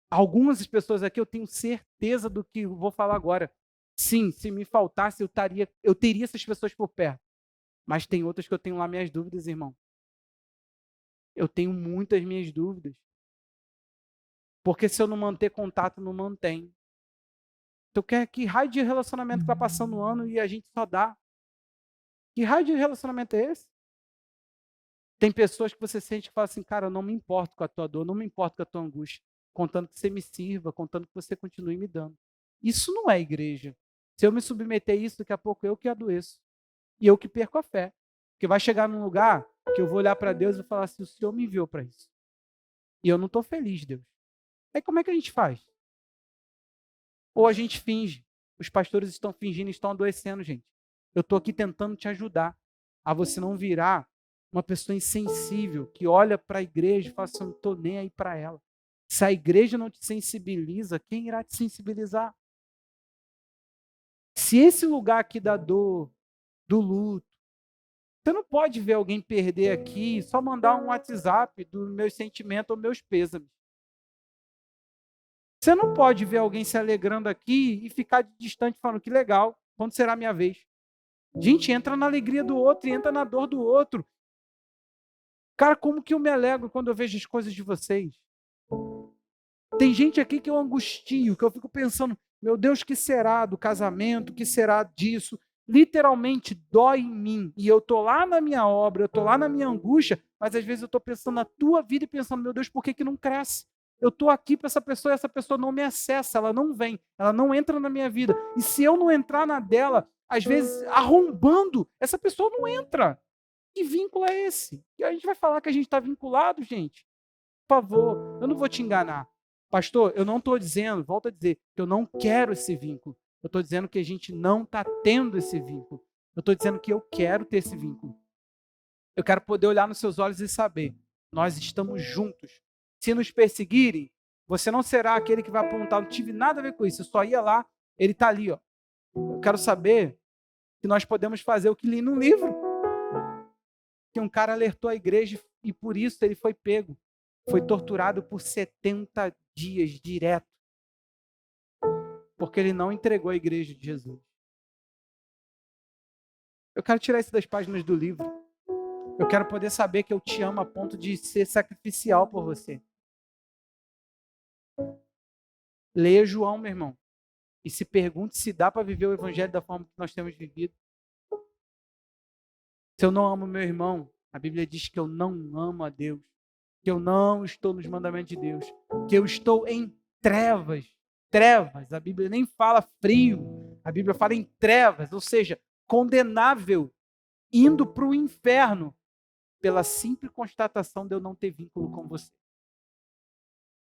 Algumas pessoas aqui eu tenho certeza do que eu vou falar agora. Sim, se me faltasse, eu teria essas pessoas por perto. Mas tem outras que eu tenho lá minhas dúvidas, irmão. Eu tenho muitas minhas dúvidas. Porque se eu não manter contato, não mantém. Tu quer que raio de relacionamento está passando o ano e a gente só dá? Que raio de relacionamento é esse? Tem pessoas que você sente que fala assim, cara, eu não me importo com a tua dor, não me importo com a tua angústia, contando que você me sirva, contando que você continue me dando. Isso não é igreja. Se eu me submeter a isso, daqui a pouco eu que adoeço. E eu que perco a fé. Porque vai chegar num lugar que eu vou olhar para Deus e falar assim, o Senhor me enviou para isso. E eu não estou feliz, Deus. Aí como é que a gente faz? Ou a gente finge. Os pastores estão fingindo e estão adoecendo, gente. Eu estou aqui tentando te ajudar a você não virar uma pessoa insensível que olha para a igreja e fala assim, eu não estou nem aí para ela. Se a igreja não te sensibiliza, quem irá te sensibilizar? Se esse lugar aqui da dor, do luto, você não pode ver alguém perder aqui e só mandar um WhatsApp dos meus sentimentos ou meus pêsames. Você não pode ver alguém se alegrando aqui e ficar distante falando que legal, quando será a minha vez? Gente, entra na alegria do outro e entra na dor do outro. Cara, como que eu me alegro quando eu vejo as coisas de vocês? Tem gente aqui que eu angustio, que eu fico pensando, meu Deus, que será do casamento, que será disso? Literalmente dói em mim. E eu tô lá na minha obra, eu tô lá na minha angústia, mas às vezes eu tô pensando na tua vida e pensando, meu Deus, por que não cresce? Eu tô aqui para essa pessoa e essa pessoa não me acessa, ela não vem, ela não entra na minha vida. E se eu não entrar na dela, às vezes arrombando, essa pessoa não entra. Que vínculo é esse? E a gente vai falar que a gente está vinculado, gente? Por favor, eu não vou te enganar. Pastor, eu não estou dizendo, volto a dizer, que eu não quero esse vínculo. Eu estou dizendo que a gente não está tendo esse vínculo. Eu estou dizendo que eu quero ter esse vínculo. Eu quero poder olhar nos seus olhos e saber, nós estamos juntos. Se nos perseguirem, você não será aquele que vai apontar, não tive nada a ver com isso, eu só ia lá, ele está ali. Ó. Eu quero saber que nós podemos fazer o que li no livro. Que um cara alertou a igreja e por isso ele foi pego. Foi torturado por 70 dias direto. Porque ele não entregou a igreja de Jesus. Eu quero tirar isso das páginas do livro. Eu quero poder saber que eu te amo a ponto de ser sacrificial por você. Leia João, meu irmão. E se pergunte se dá para viver o evangelho da forma que nós temos vivido. Se eu não amo meu irmão, a Bíblia diz que eu não amo a Deus. Que eu não estou nos mandamentos de Deus. Que eu estou em trevas. Trevas. A Bíblia nem fala frio. A Bíblia fala em trevas. Ou seja, condenável. Indo para o inferno. Pela simples constatação de eu não ter vínculo com você.